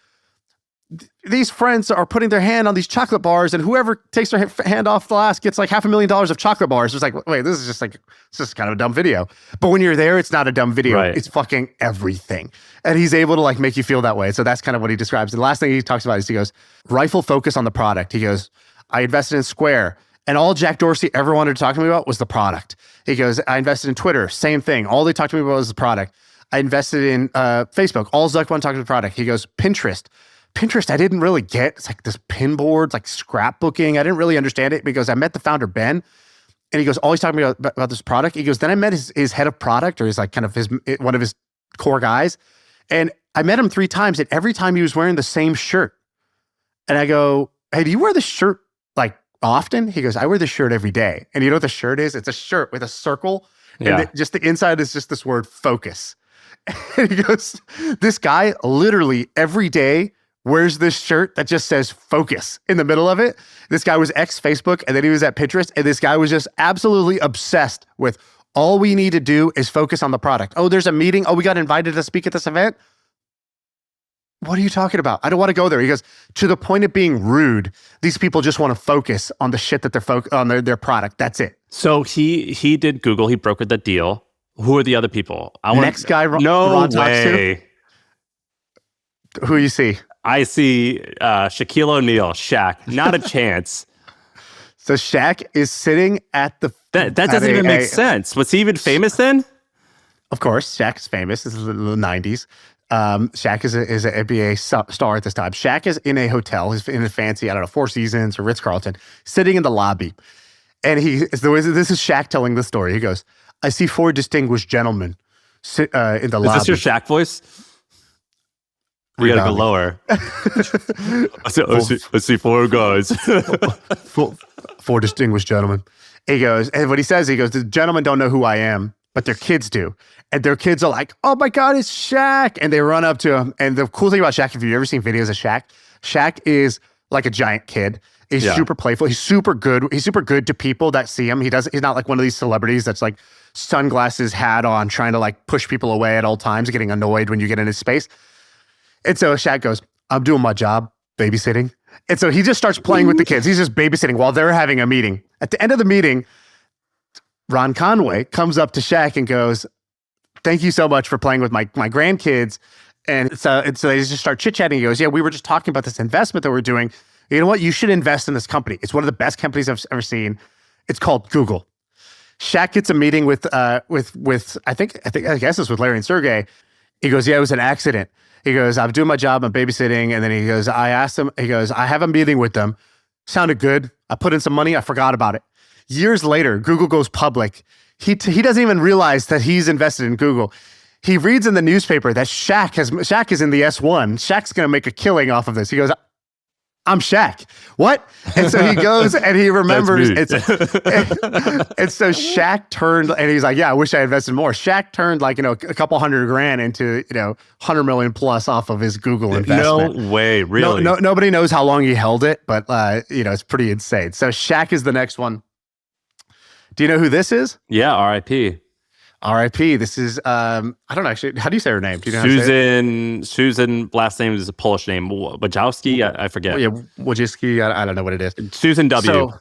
S1: these friends are putting their hand on these chocolate bars, and whoever takes their hand off the glass gets like $500,000 of chocolate bars. It's like, wait, this is kind of a dumb video. But when you're there, it's not a dumb video. Right. It's fucking everything. And he's able to like make you feel that way. So that's kind of what he describes. And the last thing he talks about is he goes, rifle focus on the product. He goes, I invested in Square. And all Jack Dorsey ever wanted to talk to me about was the product. He goes, I invested in Twitter, same thing. All they talked to me about was the product. I invested in Facebook. All Zuck wanted to talk to the product. He goes, Pinterest, I didn't really get. It's like this pin board, like scrapbooking. I didn't really understand it because I met the founder, Ben. And he goes, always talking about this product. He goes, then I met his head of product, or his like kind of one of his core guys. And I met him 3 times, and every time he was wearing the same shirt. And I go, hey, do you wear this shirt like often? He goes, I wear this shirt every day. And you know what the shirt is? It's a shirt with a circle. Yeah. And just the inside is just this word focus. And he goes, this guy literally every day wears this shirt that just says focus in the middle of it. This guy was ex-Facebook, and then he was at Pinterest, and this guy was just absolutely obsessed with all we need to do is focus on the product. Oh, there's a meeting. Oh, we got invited to speak at this event. What are you talking about? I don't want to go there. He goes, to the point of being rude, these people just want to focus on the shit that they're on their product. That's it.
S2: So he did Google. He brokered that deal. Who are the other people?
S1: Next guy,
S2: no
S1: Ron
S2: way.
S1: talks to. Who you see?
S2: I see Shaquille O'Neal, Shaq. Not a chance.
S1: So Shaq is sitting at the...
S2: That doesn't even make sense. Was he even famous then?
S1: Of course, Shaq is famous. This is the 90s. Shaq is an NBA star at this time. Shaq is in a hotel. He's in a fancy, I don't know, Four Seasons or Ritz-Carlton, sitting in the lobby. And this is Shaq telling the story. He goes, I see 4 distinguished gentlemen sit in the lobby.
S2: Is this your Shaq voice? We gotta go lower. I see 4 guys.
S1: four distinguished gentlemen. He goes, and what he says, the gentlemen don't know who I am, but their kids do. And their kids are like, oh my God, it's Shaq. And they run up to him. And the cool thing about Shaq, if you've ever seen videos of Shaq, Shaq is like a giant kid. He's super playful. He's super good. He's super good to people that see him. He's not like one of these celebrities that's like sunglasses, hat on, trying to like push people away at all times, getting annoyed when you get in his space. And so Shaq goes, I'm doing my job, babysitting. And so he just starts playing with the kids. He's just babysitting while they're having a meeting. At the end of the meeting, Ron Conway comes up to Shaq and goes, thank you so much for playing with my grandkids. And so they just start chit-chatting. He goes, yeah, we were just talking about this investment that we're doing. You know what? You should invest in this company. It's one of the best companies I've ever seen. It's called Google. Shaq gets a meeting with I guess it's with Larry and Sergey. He goes, yeah, it was an accident. He goes, I'm doing my job, I'm babysitting. And then he goes, I asked him, he goes, I have a meeting with them. Sounded good. I put in some money. I forgot about it. Years later, Google goes public. He doesn't even realize that he's invested in Google. He reads in the newspaper that Shaq is in the S1. Shaq's going to make a killing off of this. He goes, I'm Shaq. What? And so he goes and he remembers. And so Shaq turned, and he's like, yeah, I wish I invested more. Shaq turned like, a couple $100,000 into, 100 million plus off of his Google investment.
S2: No way, really?
S1: No, nobody knows how long he held it, but, it's pretty insane. So Shaq is the next one. Do you know who this is?
S2: Yeah, R.I.P.
S1: R.I.P. This is, I don't know, actually, how do you say her name? Do you know how to say it?
S2: Susan, last name is a Polish name. Wojcicki, I forget.
S1: Yeah, Wojcicki, I don't know what it is.
S2: Susan W.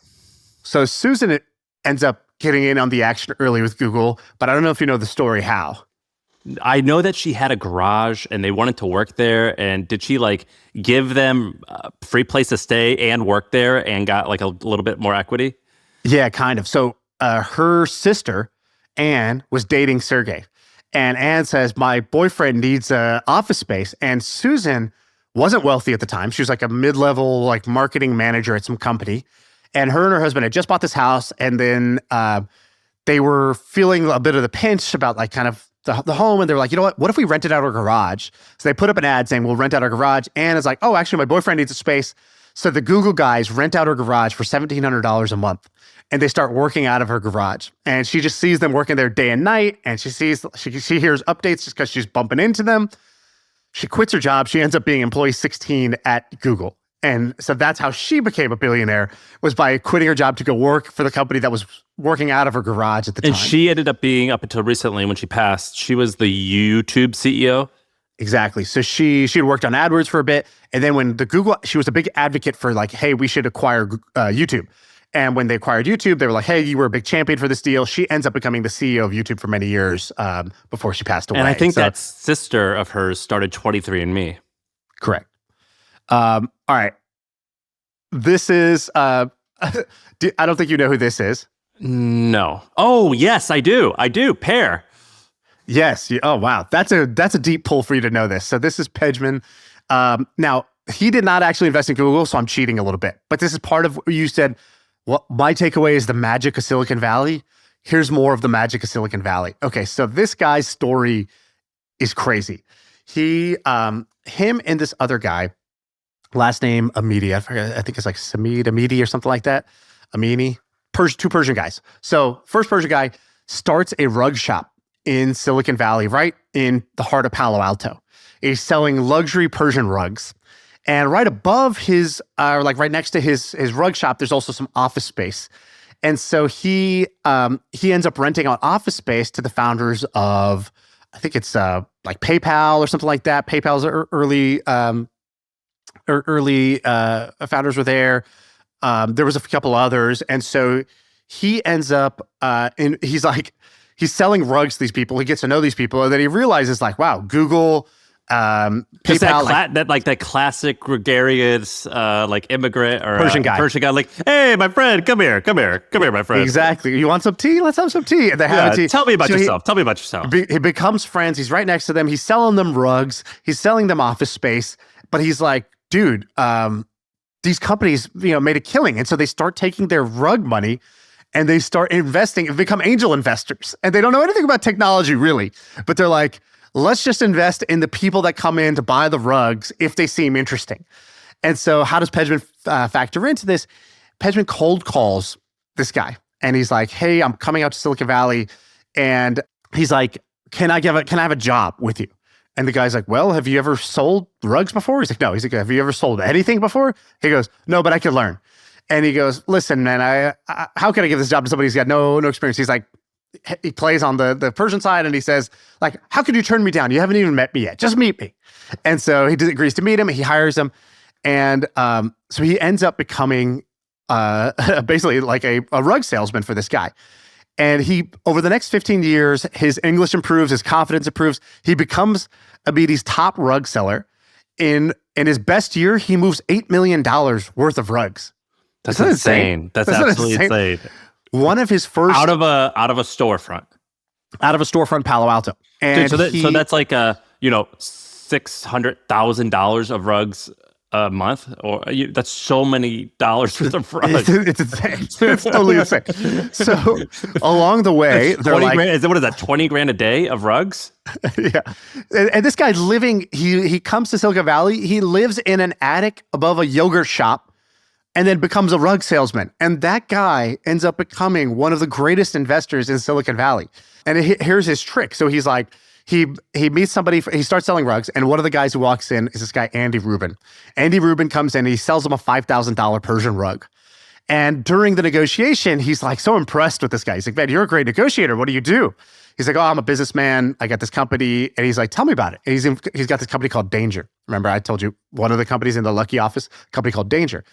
S1: So Susan ends up getting in on the action early with Google, but I don't know if you know the story how.
S2: I know that she had a garage and they wanted to work there. And did she like give them a free place to stay and work there and got like a little bit more equity? Yeah,
S1: kind of. So her sister, Anne, was dating Sergey. And Anne says, my boyfriend needs office space. And Susan wasn't wealthy at the time. She was like a mid-level like marketing manager at some company. And her husband had just bought this house. And then they were feeling a bit of the pinch about like kind of the home. And they were like, you know what if we rented out our garage? So they put up an ad saying, we'll rent out our garage. Anne is like, oh, actually, my boyfriend needs a space. So the Google guys rent out her garage for $1,700 a month. And they start working out of her garage. And she just sees them working there day and night. And she hears updates just because she's bumping into them. She quits her job. She ends up being employee 16 at Google. And so that's how she became a billionaire, was by quitting her job to go work for the company that was working out of her garage at the time.
S2: And she ended up being, up until recently when she passed, she was the YouTube CEO.
S1: Exactly. So she had worked on AdWords for a bit. And then when she was a big advocate for like, hey, we should acquire YouTube. And when they acquired YouTube, they were like, hey, you were a big champion for this deal. She ends up becoming the CEO of YouTube for many years before she passed away.
S2: And I think that sister of hers started 23andMe.
S1: Correct. All right. This is, I don't think you know who this is.
S2: No. Oh, yes, I do. Pear.
S1: Yes. Oh, wow. That's a deep pull for you to know this. So this is Pejman. Now, he did not actually invest in Google, so I'm cheating a little bit. But this is part of what you said. Well, my takeaway is the magic of Silicon Valley. Here's more of the magic of Silicon Valley. Okay, so this guy's story is crazy. Him and this other guy, last name Amidi, I forget, I think it's like Samid Amidi or something like that. Amini, two Persian guys. So first Persian guy starts a rug shop in Silicon Valley, right in the heart of Palo Alto. He's selling luxury Persian rugs. And right above his, like right next to his rug shop, there's also some office space. And so he ends up renting out office space to the founders of, I think it's like PayPal or something like that. PayPal's early founders were there. There was a couple others, and so he ends up he's selling rugs to these people. He gets to know these people, and then he realizes like, wow, Google,
S2: Just
S1: PayPal,
S2: that classic gregarious like immigrant or
S1: Persian guy.
S2: Like, hey, my friend, come here, my friend.
S1: Exactly. You want some tea? Let's have some tea. And they have tea.
S2: Tell me about yourself. Tell me about yourself.
S1: He becomes friends. He's right next to them. He's selling them rugs. He's selling them office space. But he's like, dude, these companies, made a killing. And so they start taking their rug money and they start investing and become angel investors. And they don't know anything about technology really, but they're like, let's just invest in the people that come in to buy the rugs if they seem interesting. And so how does Pejman factor into this? Pejman cold calls this guy and he's like, hey, I'm coming out to Silicon Valley. And he's like, can I have a job with you? And the guy's like, well, have you ever sold rugs before? He's like, no. He's like, have you ever sold anything before? He goes, no, but I could learn. And he goes, listen, man, how can I give this job to somebody who's got no experience? He's like, he plays on the Persian side and he says, like, how could you turn me down? You haven't even met me yet. Just meet me. And so he agrees to meet him. He hires him. And so he ends up becoming basically like a rug salesman for this guy. And he, over the next 15 years, his English improves, his confidence improves. He becomes Abiti's top rug seller. In his best year, he moves $8 million worth of rugs.
S2: That's insane. That's absolutely insane.
S1: One of his first
S2: out of a storefront.
S1: Out of a storefront, Palo Alto. And
S2: dude, so that's like $600,000 of rugs a month, or that's so many dollars worth of rugs.
S1: It's insane. It's totally insane. So along the way, they're like,
S2: grand, what is that? 20 grand a day of rugs?
S1: Yeah. And this guy's living. He comes to Silicon Valley. He lives in an attic above a yogurt shop, and then becomes a rug salesman. And that guy ends up becoming one of the greatest investors in Silicon Valley. And here's his trick. So he's like, he meets somebody, he starts selling rugs, and one of the guys who walks in is this guy, Andy Rubin. Andy Rubin comes in, and he sells him a $5,000 Persian rug. And during the negotiation, he's like so impressed with this guy. He's like, man, you're a great negotiator. What do you do? He's like, oh, I'm a businessman. I got this company. And he's like, tell me about it. And he's got this company called Danger. Remember, I told you one of the companies in the Lucky office, a company called Danger.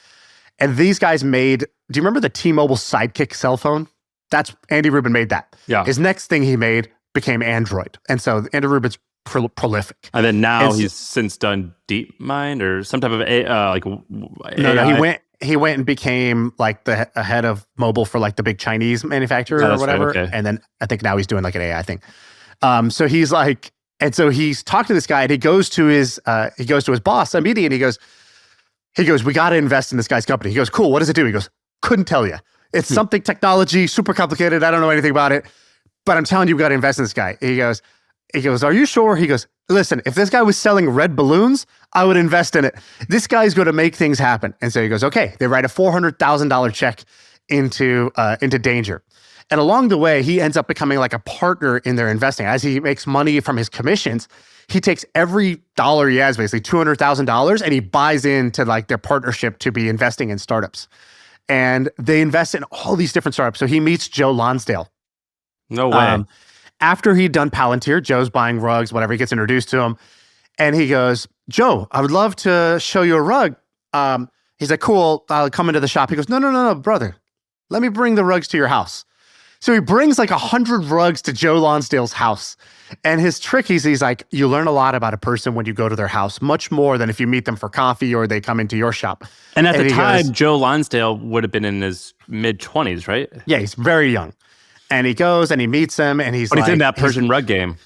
S1: And these guys made, do you remember the T-Mobile Sidekick cell phone? That's, Andy Rubin made that.
S2: Yeah.
S1: His next thing he made became Android. And so Andy Rubin's prolific.
S2: And then now he's since done DeepMind or some type of AI.
S1: No, he went and became like the head of mobile for like the big Chinese manufacturer or whatever. Right, okay. And then I think now he's doing like an AI thing. So he's like, and so he's talked to this guy and he goes to his boss immediately and he goes, we got to invest in this guy's company. He goes, cool. What does it do? He goes, couldn't tell you. It's something technology, super complicated. I don't know anything about it, but I'm telling you, we got to invest in this guy. He goes, are you sure? He goes, listen, if this guy was selling red balloons, I would invest in it. This guy's going to make things happen. And so he goes, okay. They write a $400,000 check into Danger. And along the way, he ends up becoming like a partner in their investing. As he makes money from his commissions, he takes every dollar he has, basically $200,000, and he buys into like their partnership to be investing in startups. And they invest in all these different startups. So he meets Joe Lonsdale.
S2: No way.
S1: After he'd done Palantir, Joe's buying rugs, whatever, he gets introduced to him. And he goes, Joe, I would love to show you a rug. He's like, cool, I'll come into the shop. He goes, no, brother. Let me bring the rugs to your house. So he brings like 100 rugs to Joe Lonsdale's house. And his trick is he's like, you learn a lot about a person when you go to their house, much more than if you meet them for coffee or they come into your shop.
S2: And at the time, Joe Lonsdale would have been in his mid-20s, right?
S1: Yeah, he's very young. And he goes and he meets him and he's
S2: in that Persian rug game.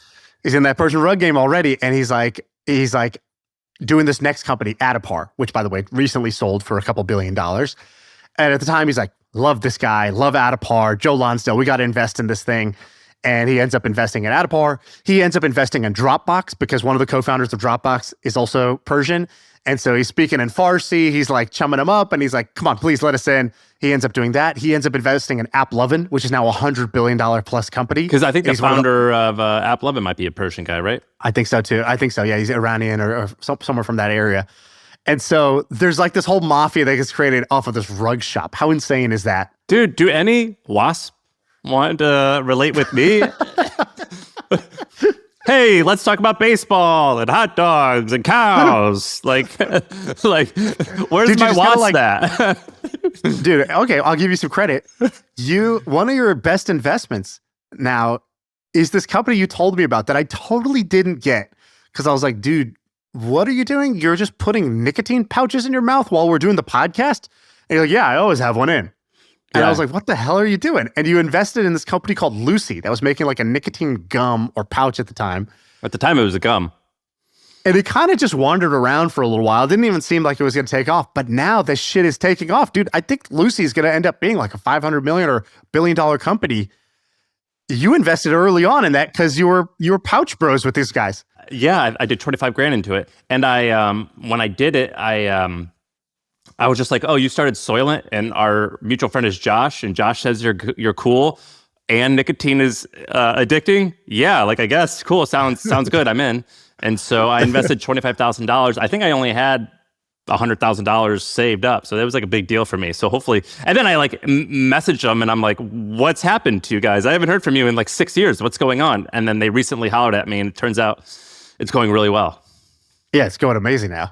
S1: He's in that Persian rug game already. And he's like doing this next company, Adipar, which by the way, recently sold for a couple $2 billion. And at the time he's like, love this guy, love Adipar, Joe Lonsdale, we got to invest in this thing. And he ends up investing in Adipar. He ends up investing in Dropbox because one of the co-founders of Dropbox is also Persian. And so he's speaking in Farsi. He's like chumming him up and he's like, come on, please let us in. He ends up doing that. He ends up investing in AppLovin, which is now a $100 billion plus company.
S2: Because I think the founder of AppLovin might be a Persian guy, right?
S1: I think so too. I think so. Yeah, he's Iranian or somewhere from that area. And so there's like this whole mafia that gets created off of this rug shop. How insane is that?
S2: Dude, do any wasp want to relate with me? Hey, let's talk about baseball and hot dogs and cows. like, where's
S1: Dude,
S2: my wasp at?
S1: Dude, okay, I'll give you some credit. One of your best investments now is this company you told me about that I totally didn't get. Because I was like, dude, what are you doing? You're just putting nicotine pouches in your mouth while we're doing the podcast? And you're like, yeah, I always have one in. And I was like, what the hell are you doing? And you invested in this company called Lucy that was making like a nicotine gum or pouch at the time.
S2: At the time, it was a gum.
S1: And it kind of just wandered around for a little while. It didn't even seem like it was going to take off. But now this shit is taking off. Dude, I think Lucy's going to end up being like a $500 million or billion-dollar company. You invested early on in that because you were pouch bros with these guys.
S2: Yeah, I did 25 grand into it. And when I did it, I was just like, oh, you started Soylent, and our mutual friend is Josh, and Josh says you're cool, and nicotine is addicting. Yeah, like I guess cool. Sounds good. I'm in. And so I invested $25,000. I think I only had $100,000 saved up, so that was like a big deal for me. So hopefully, and then I like messaged them, and I'm like, what's happened to you guys? I haven't heard from you in like 6 years. What's going on? And then they recently hollered at me, and it turns out it's going really well.
S1: Yeah, it's going amazing now.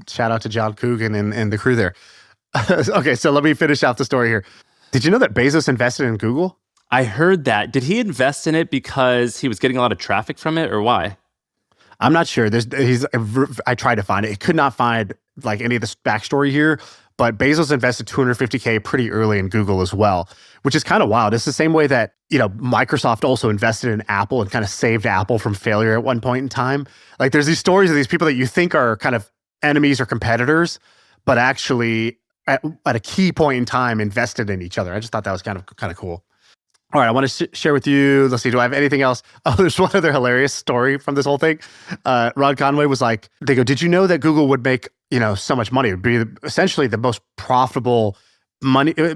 S1: Shout out to John Coogan and the crew there. Okay, so let me finish out the story here. Did you know that Bezos invested in Google?
S2: I heard that. Did he invest in it because he was getting a lot of traffic from it, or why?
S1: I'm not sure. I tried to find it. It could not find like any of this backstory here, but Bezos invested $250K pretty early in Google as well, which is kind of wild. It's the same way that, Microsoft also invested in Apple and kind of saved Apple from failure at one point in time. Like there's these stories of these people that you think are kind of enemies or competitors, but actually at a key point in time invested in each other. I just thought that was kind of cool. All right, I want to share with you. Let's see, do I have anything else? Oh, there's one other hilarious story from this whole thing. Ron Conway was like, they go, did you know that Google would make, so much money? It would be essentially the most profitable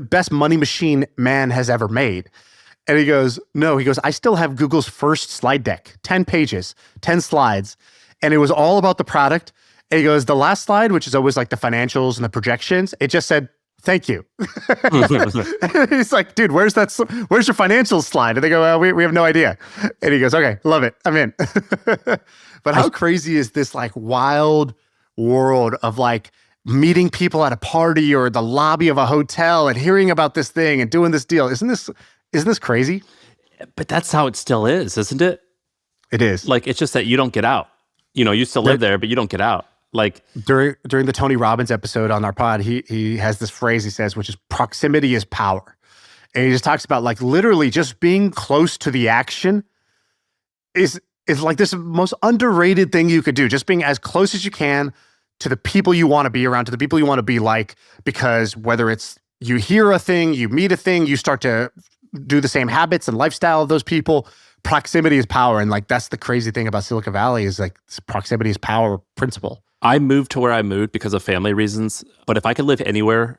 S1: best money machine man has ever made. And he goes, no, he goes, I still have Google's first slide deck, 10 pages, 10 slides. And it was all about the product. And he goes, the last slide, which is always like the financials and the projections, it just said, thank you. He's like, dude, where's your financials slide? And they go, well, we have no idea. And he goes, okay, love it. I'm in. But how crazy is this like wild world of like meeting people at a party or the lobby of a hotel and hearing about this thing and doing this deal? Isn't this crazy?
S2: But that's how it still is, isn't it?
S1: It is.
S2: Like, it's just that you don't get out. You still live there, but you don't get out. Like
S1: during the Tony Robbins episode on our pod, he has this phrase he says, which is proximity is power. And he just talks about like literally just being close to the action is like this most underrated thing you could do. Just being as close as you can to the people you want to be around, to the people you want to be like, because whether it's you hear a thing, you meet a thing, you start to do the same habits and lifestyle of those people. Proximity is power. And like, that's the crazy thing about Silicon Valley is like this proximity is power principle.
S2: I moved to where I moved because of family reasons. But if I could live anywhere,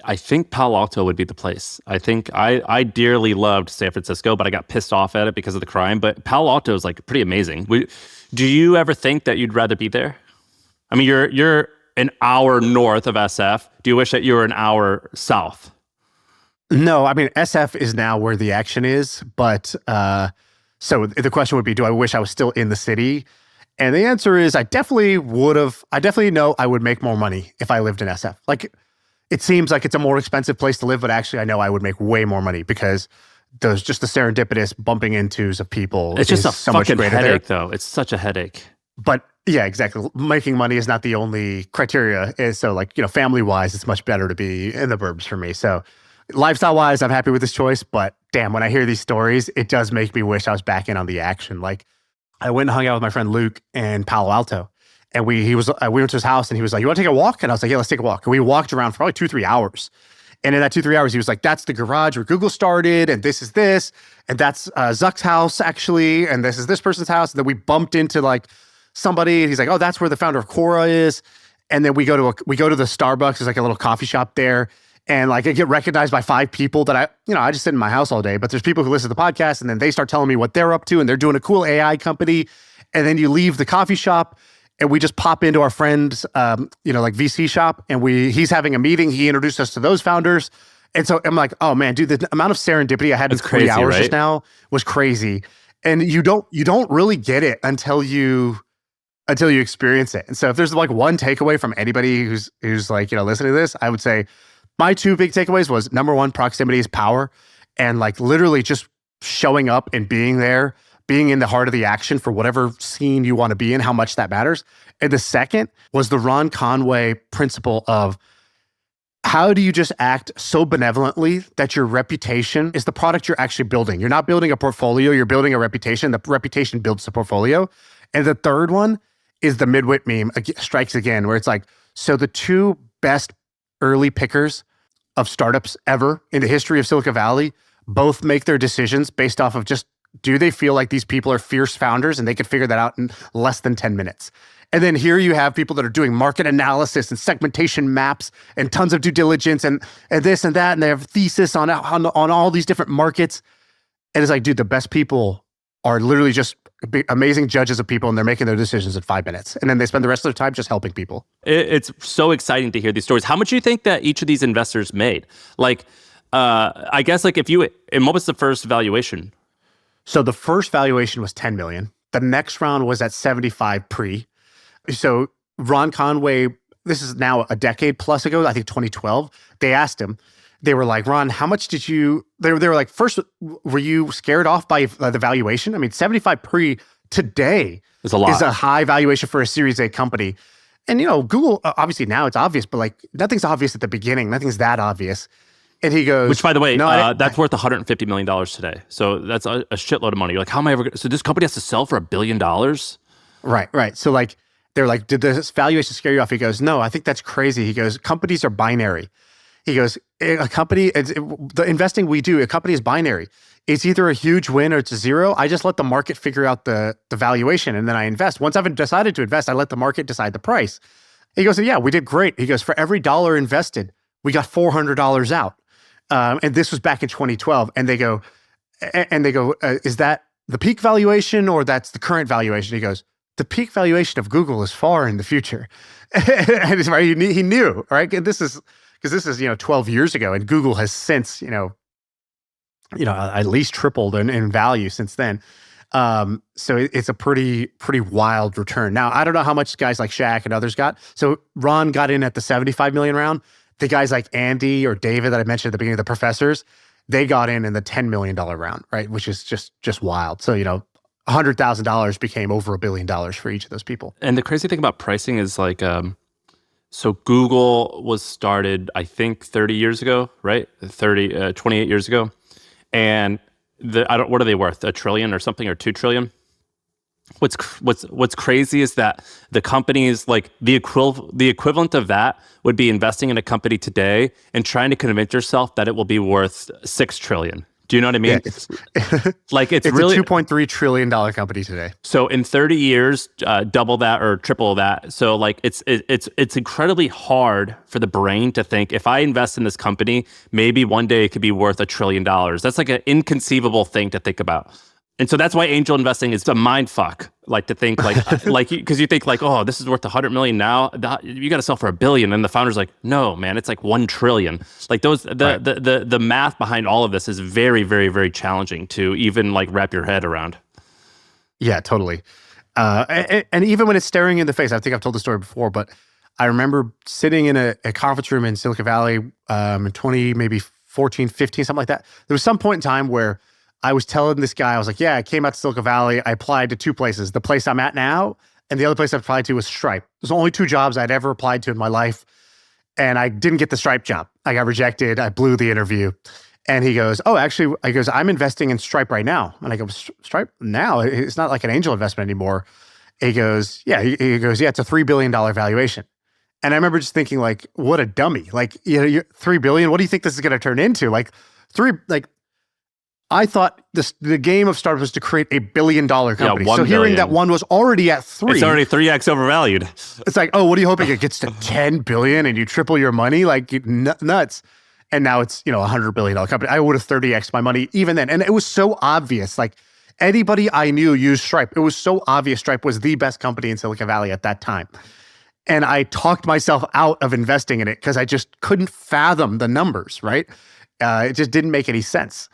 S2: I think Palo Alto would be the place. I think I dearly loved San Francisco, but I got pissed off at it because of the crime. But Palo Alto is like pretty amazing. Do you ever think that you'd rather be there? I mean, you're an hour north of SF. Do you wish that you were an hour south?
S1: No, I mean, SF is now where the action is. But so the question would be, do I wish I was still in the city? And the answer is I definitely know I would make more money if I lived in SF. Like, it seems like it's a more expensive place to live, but actually I know I would make way more money because there's just the serendipitous bumping intos of people.
S2: It's just a
S1: so
S2: fucking
S1: much greater
S2: headache,
S1: there.
S2: though. It's such a headache.
S1: But yeah, exactly. Making money is not the only criteria. So like, family-wise, it's much better to be in the burbs for me. So lifestyle-wise, I'm happy with this choice, but damn, when I hear these stories, it does make me wish I was back in on the action. Like, I went and hung out with my friend Luke in Palo Alto, and we went to his house, and he was like, "You want to take a walk?" And I was like, "Yeah, let's take a walk." And we walked around for probably 2-3 hours. And in that 2-3 hours, he was like, "That's the garage where Google started, and this is this, and that's Zuck's house actually, and this is this person's house." And then we bumped into like somebody, and he's like, "Oh, that's where the founder of Quora is." And then we go to the Starbucks. There's like a little coffee shop there. And like I get recognized by 5 people that I just sit in my house all day, but there's people who listen to the podcast and then they start telling me what they're up to and they're doing a cool AI company. And then you leave the coffee shop and we just pop into our friend's, like VC shop, and he's having a meeting. He introduced us to those founders. And so I'm like, oh man, dude, the amount of serendipity I had in 3 hours just now was crazy. And you don't really get it until you experience it. And so if there's like one takeaway from anybody who's like, listening to this, I would say my 2 big takeaways was, number one, proximity is power. And like literally just showing up and being there, being in the heart of the action for whatever scene you want to be in, how much that matters. And the second was the Ron Conway principle of, how do you just act so benevolently that your reputation is the product you're actually building? You're not building a portfolio, you're building a reputation. The reputation builds the portfolio. And the third one is the midwit meme, strikes again, where it's like, so the 2 best early pickers of startups ever in the history of Silicon Valley both make their decisions based off of just, do they feel like these people are fierce founders and they could figure that out in less than 10 minutes? And then here you have people that are doing market analysis and segmentation maps and tons of due diligence and this and that, and they have thesis on all these different markets. And it's like, dude, the best people are literally just amazing judges of people, and they're making their decisions in 5 minutes. And then they spend the rest of their time just helping people.
S2: It's so exciting to hear these stories. How much do you think that each of these investors made? Like, I guess like and what was the first valuation?
S1: So the first valuation was 10 million. The next round was at 75 pre. So Ron Conway, this is now a decade plus ago, I think 2012, they asked him, they were like, Ron, how much did you, they were like, first, were you scared off by the valuation? I mean, 75 pre today
S2: is a lot.
S1: Is a high valuation for a Series A company. And, Google, obviously now it's obvious, but like nothing's obvious at the beginning. Nothing's that obvious. And he goes,
S2: which by the way, that's worth $150 million today. So that's a shitload of money. You're like, how am I ever going to, so this company has to sell for $1 billion?
S1: Right. So like, they're like, did this valuation scare you off? He goes, no, I think that's crazy. He goes, companies are binary. He goes, the investing we do, a company is binary. It's either a huge win or it's a zero. I just let the market figure out the valuation, and then I invest. Once I've decided to invest, I let the market decide the price. He goes, yeah, we did great. He goes, for every dollar invested, we got $400 out. And this was back in 2012. And they go, is that the peak valuation or that's the current valuation? He goes, the peak valuation of Google is far in the future. And it's, right, he knew, right? And this is, because this is, 12 years ago, and Google has since, at least tripled in value since then. So it's a pretty wild return. Now, I don't know how much guys like Shaq and others got. So Ron got in at the 75 million round. The guys like Andy or David that I mentioned at the beginning, the professors, they got in the $10 million round, right? Which is just wild. So, $100,000 became over $1 billion for each of those people.
S2: And the crazy thing about pricing is like, so Google was started, I think 30 years ago, right? 28 years ago. And what are they worth? $1 trillion or something, or $2 trillion? What's crazy is that the companies, like the equivalent of that would be investing in a company today and trying to convince yourself that it will be worth $6 trillion. Do you know what I mean?
S1: Yeah,
S2: it's
S1: really a $2.3 trillion company today.
S2: So in 30 years, double that or triple that. So like it's incredibly hard for the brain to think, if I invest in this company, maybe one day it could be worth $1 trillion. That's like an inconceivable thing to think about. And so that's why angel investing is a mind fuck. Like to think because you think like, oh, this is worth 100 million now. You got to sell for $1 billion. And the founder's like, no, man, it's like 1 trillion. Like the math behind all of this is very, very, very challenging to even like wrap your head around.
S1: Yeah, totally. And even when it's staring in the face, I think I've told the story before, but I remember sitting in a conference room in Silicon Valley in 2014, 15, something like that. There was some point in time where I was telling this guy, I was like, yeah, I came out to Silicon Valley. I applied to 2 places. The place I'm at now, and the other place I applied to was Stripe. There's only 2 jobs I'd ever applied to in my life. And I didn't get the Stripe job. I got rejected. I blew the interview. And he goes, oh, actually, I'm investing in Stripe right now. And I go, Stripe now? It's not like an angel investment anymore. He goes, yeah. He goes, yeah, it's a $3 billion valuation. And I remember just thinking, like, what a dummy. Like, you're $3 billion. What do you think this is going to turn into? I thought the game of startups was to create $1 billion company.
S2: Yeah,
S1: so hearing that one was already at 3.
S2: It's already 3x overvalued.
S1: It's like, oh, what are you hoping it gets to 10 billion and you triple your money? Like nuts. And now it's, a $100 billion company. I would have 30x my money even then. And it was so obvious. Like Anybody I knew used Stripe. It was so obvious Stripe was the best company in Silicon Valley at that time. And I talked myself out of investing in it because I just couldn't fathom the numbers, right? It just didn't make any sense.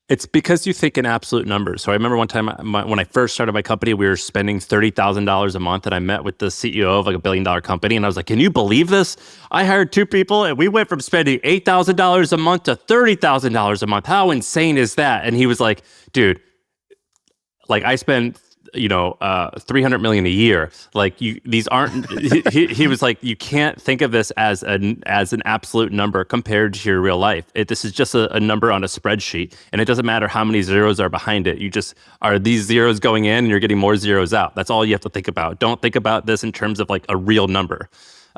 S2: It's because you think in absolute numbers. So I remember one time when I first started my company, we were spending $30,000 a month, and I met with the CEO of like $1 billion company, and I was like, "Can you believe this? I hired 2 people, and we went from spending $8,000 a month to $30,000 a month. How insane is that?" And he was like, "Dude, like I spend, 300 million a year. Like these aren't." He was like, "You can't think of this as an absolute number compared to your real life. This is just a number on a spreadsheet, and it doesn't matter how many zeros are behind it. You just are these zeros going in, and you're getting more zeros out. That's all you have to think about. Don't think about this in terms of like a real number."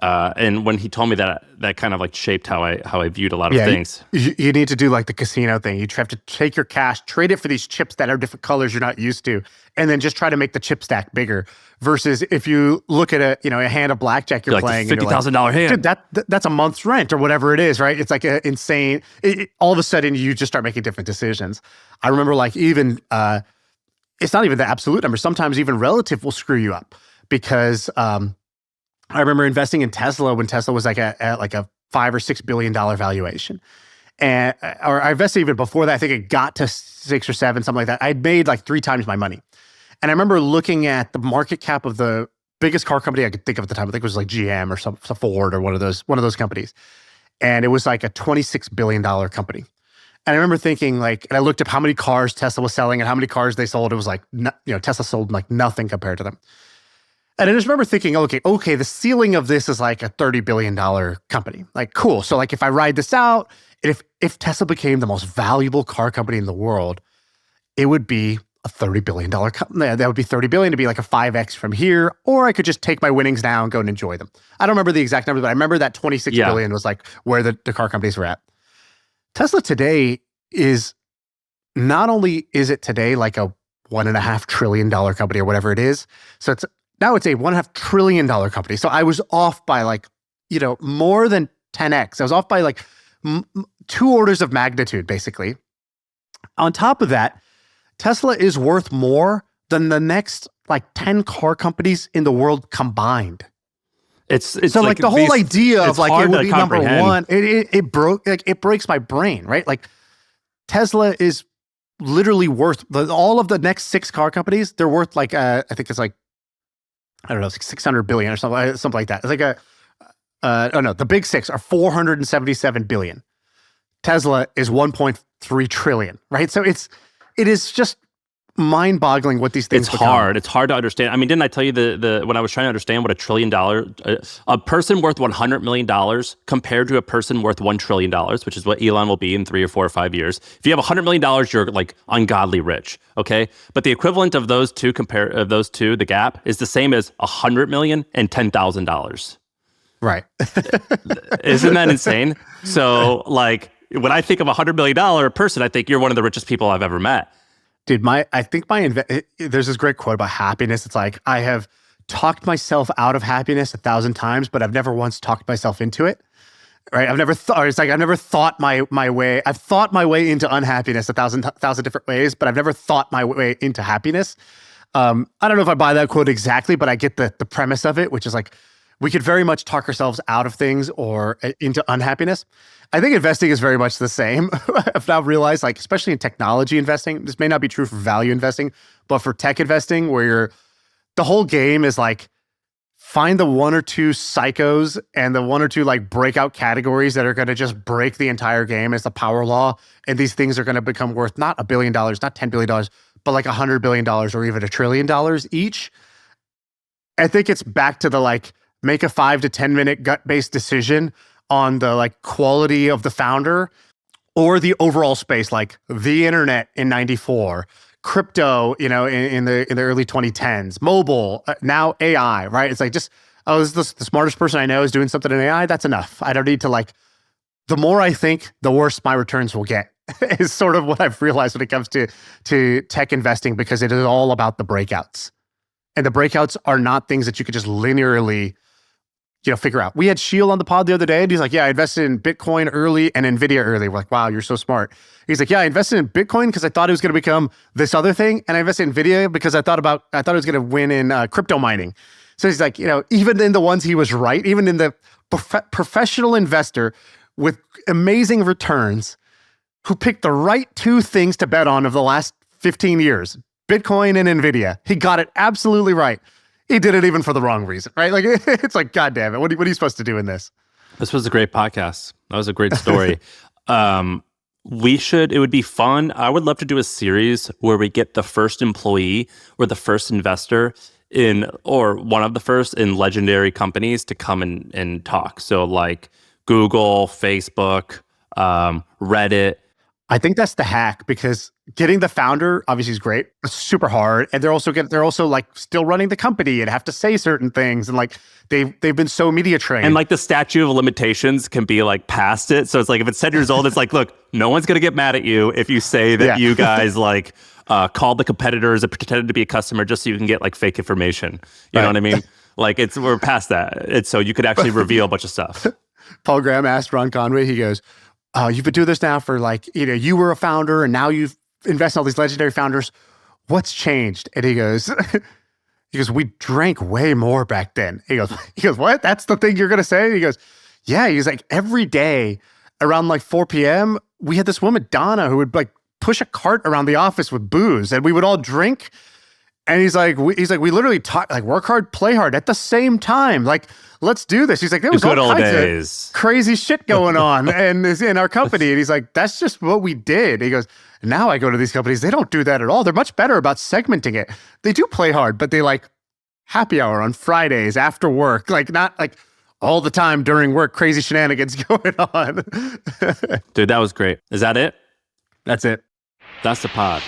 S2: And when he told me that kind of like shaped how I viewed a lot of things.
S1: You need to do like the casino thing. You have to take your cash, trade it for these chips that are different colors you're not used to, and then just try to make the chip stack bigger. Versus if you look at a hand of blackjack you're playing,
S2: like $50,000 hand.
S1: Dude, that's a month's rent or whatever it is, right? It's like insane. All of a sudden, you just start making different decisions. I remember like even it's not even the absolute number. Sometimes even relative will screw you up because. I remember investing in Tesla when Tesla was like a $5 or $6 billion valuation. Or I invested even before that. I think it got to 6 or 7, something like that. I'd made like 3 times my money. And I remember looking at the market cap of the biggest car company I could think of at the time. I think it was like GM or some Ford or one of those companies. And it was like a $26 billion company. And I remember thinking and I looked up how many cars Tesla was selling and how many cars they sold. It was like, Tesla sold like nothing compared to them. And I just remember thinking, okay, the ceiling of this is like a $30 billion company. Like, cool. So like if I ride this out, if Tesla became the most valuable car company in the world, it would be a $30 billion company. That would be $30 billion to be like a 5X from here, or I could just take my winnings now and go and enjoy them. I don't remember the exact number, but I remember that 26 billion was like where the car companies were at. Tesla today is, not only is it today like a $1.5 trillion company or whatever it is, so now it's a $1.5 trillion company. So I was off by like, more than 10x. I was off by like 2 orders of magnitude, basically. On top of that, Tesla is worth more than the next like 10 car companies in the world combined.
S2: It's
S1: so like the whole idea of like it would be number one. It breaks my brain, right? Like Tesla is literally worth all of the next 6 car companies. They're worth like I think it's like, I don't know, 600 billion or something like that. It's like the big 6 are 477 billion. Tesla is 1.3 trillion, right? So it is just mind-boggling what these things become.
S2: Hard. It's hard to understand. I mean, didn't I tell you when I was trying to understand what $1 trillion, a person worth $100 million compared to a person worth $1 trillion, which is what Elon will be in 3 or 4 or 5 years. If you have $100 million, you're like ungodly rich, okay? But the equivalent of those two, the gap is the same as $100 million and $10,000.
S1: Right.
S2: Isn't that insane? So like when I think of $100 million person, I think you're one of the richest people I've ever met.
S1: Dude, there's this great quote about happiness. It's like, I have talked myself out of happiness 1,000 times, but I've never once talked myself into it. Right? I've never thought my way. I've thought my way into unhappiness 1,000 different ways, but I've never thought my way into happiness. I don't know if I buy that quote exactly, but I get the premise of it, which is like, we could very much talk ourselves out of things or into unhappiness. I think investing is very much the same. I've now realized, like, especially in technology investing, this may not be true for value investing, but for tech investing, where the whole game is like, find the 1 or 2 psychos and the 1 or 2 like breakout categories that are going to just break the entire game. It's the power law. And these things are going to become worth not $1 billion, not $10 billion, but like $100 billion or even $1 trillion each. I think it's back to the like, make a 5 to 10 minute gut-based decision on the like quality of the founder or the overall space, like the internet in 94, crypto, in the early 2010s, mobile, now AI, right? It's like just, the smartest person I know is doing something in AI. That's enough. I don't need to like, the more I think, the worse my returns will get is sort of what I've realized when it comes to tech investing, because it is all about the breakouts. And the breakouts are not things that you could just linearly figure out. We had Sheil on the pod the other day, and he's like, yeah, I invested in Bitcoin early and NVIDIA early. We're like, wow, you're so smart. He's like, yeah, I invested in Bitcoin because I thought it was going to become this other thing, and I invested in NVIDIA because I thought it was going to win in crypto mining. So he's like, even in the ones he was right, even in the professional investor with amazing returns who picked the right two things to bet on of the last 15 years, Bitcoin and NVIDIA. He got it absolutely right. He did it even for the wrong reason, right? Like, it's like, God damn it. What are you supposed to do in this?
S2: This was a great podcast. That was a great story. It would be fun. I would love to do a series where we get the first employee or the first investor or one of the first in legendary companies to come and talk. So like Google, Facebook, Reddit.
S1: I think that's the hack, because getting the founder obviously is great. It's super hard, and they're also like still running the company and have to say certain things, and like they've been so media trained.
S2: And like the statute of limitations can be like past it. So it's like if it's 10 years old, it's like, look, no one's gonna get mad at you if you say that you guys like called the competitors and pretended to be a customer just so you can get like fake information. You know what I mean? Like we're past that. It's so you could actually reveal a bunch of stuff.
S1: Paul Graham asked Ron Conway, he goes, you've been doing this now for like, you were a founder and now you've invested in all these legendary founders. What's changed? And he goes, we drank way more back then. He goes, what? That's the thing you're going to say? He goes, yeah. He's like, every day around like 4 p.m., we had this woman, Donna, who would like push a cart around the office with booze, and we would all drink. And he's like, we literally talk, like, work hard, play hard at the same time. Like, let's do this. He's like, there was all kinds of crazy shit going on and in our company. And he's like, that's just what we did. He goes, now I go to these companies, they don't do that at all. They're much better about segmenting it. They do play hard, but they like happy hour on Fridays after work, like not like all the time during work, crazy shenanigans going on.
S2: Dude, that was great. Is that it?
S1: That's it.
S2: That's the pod.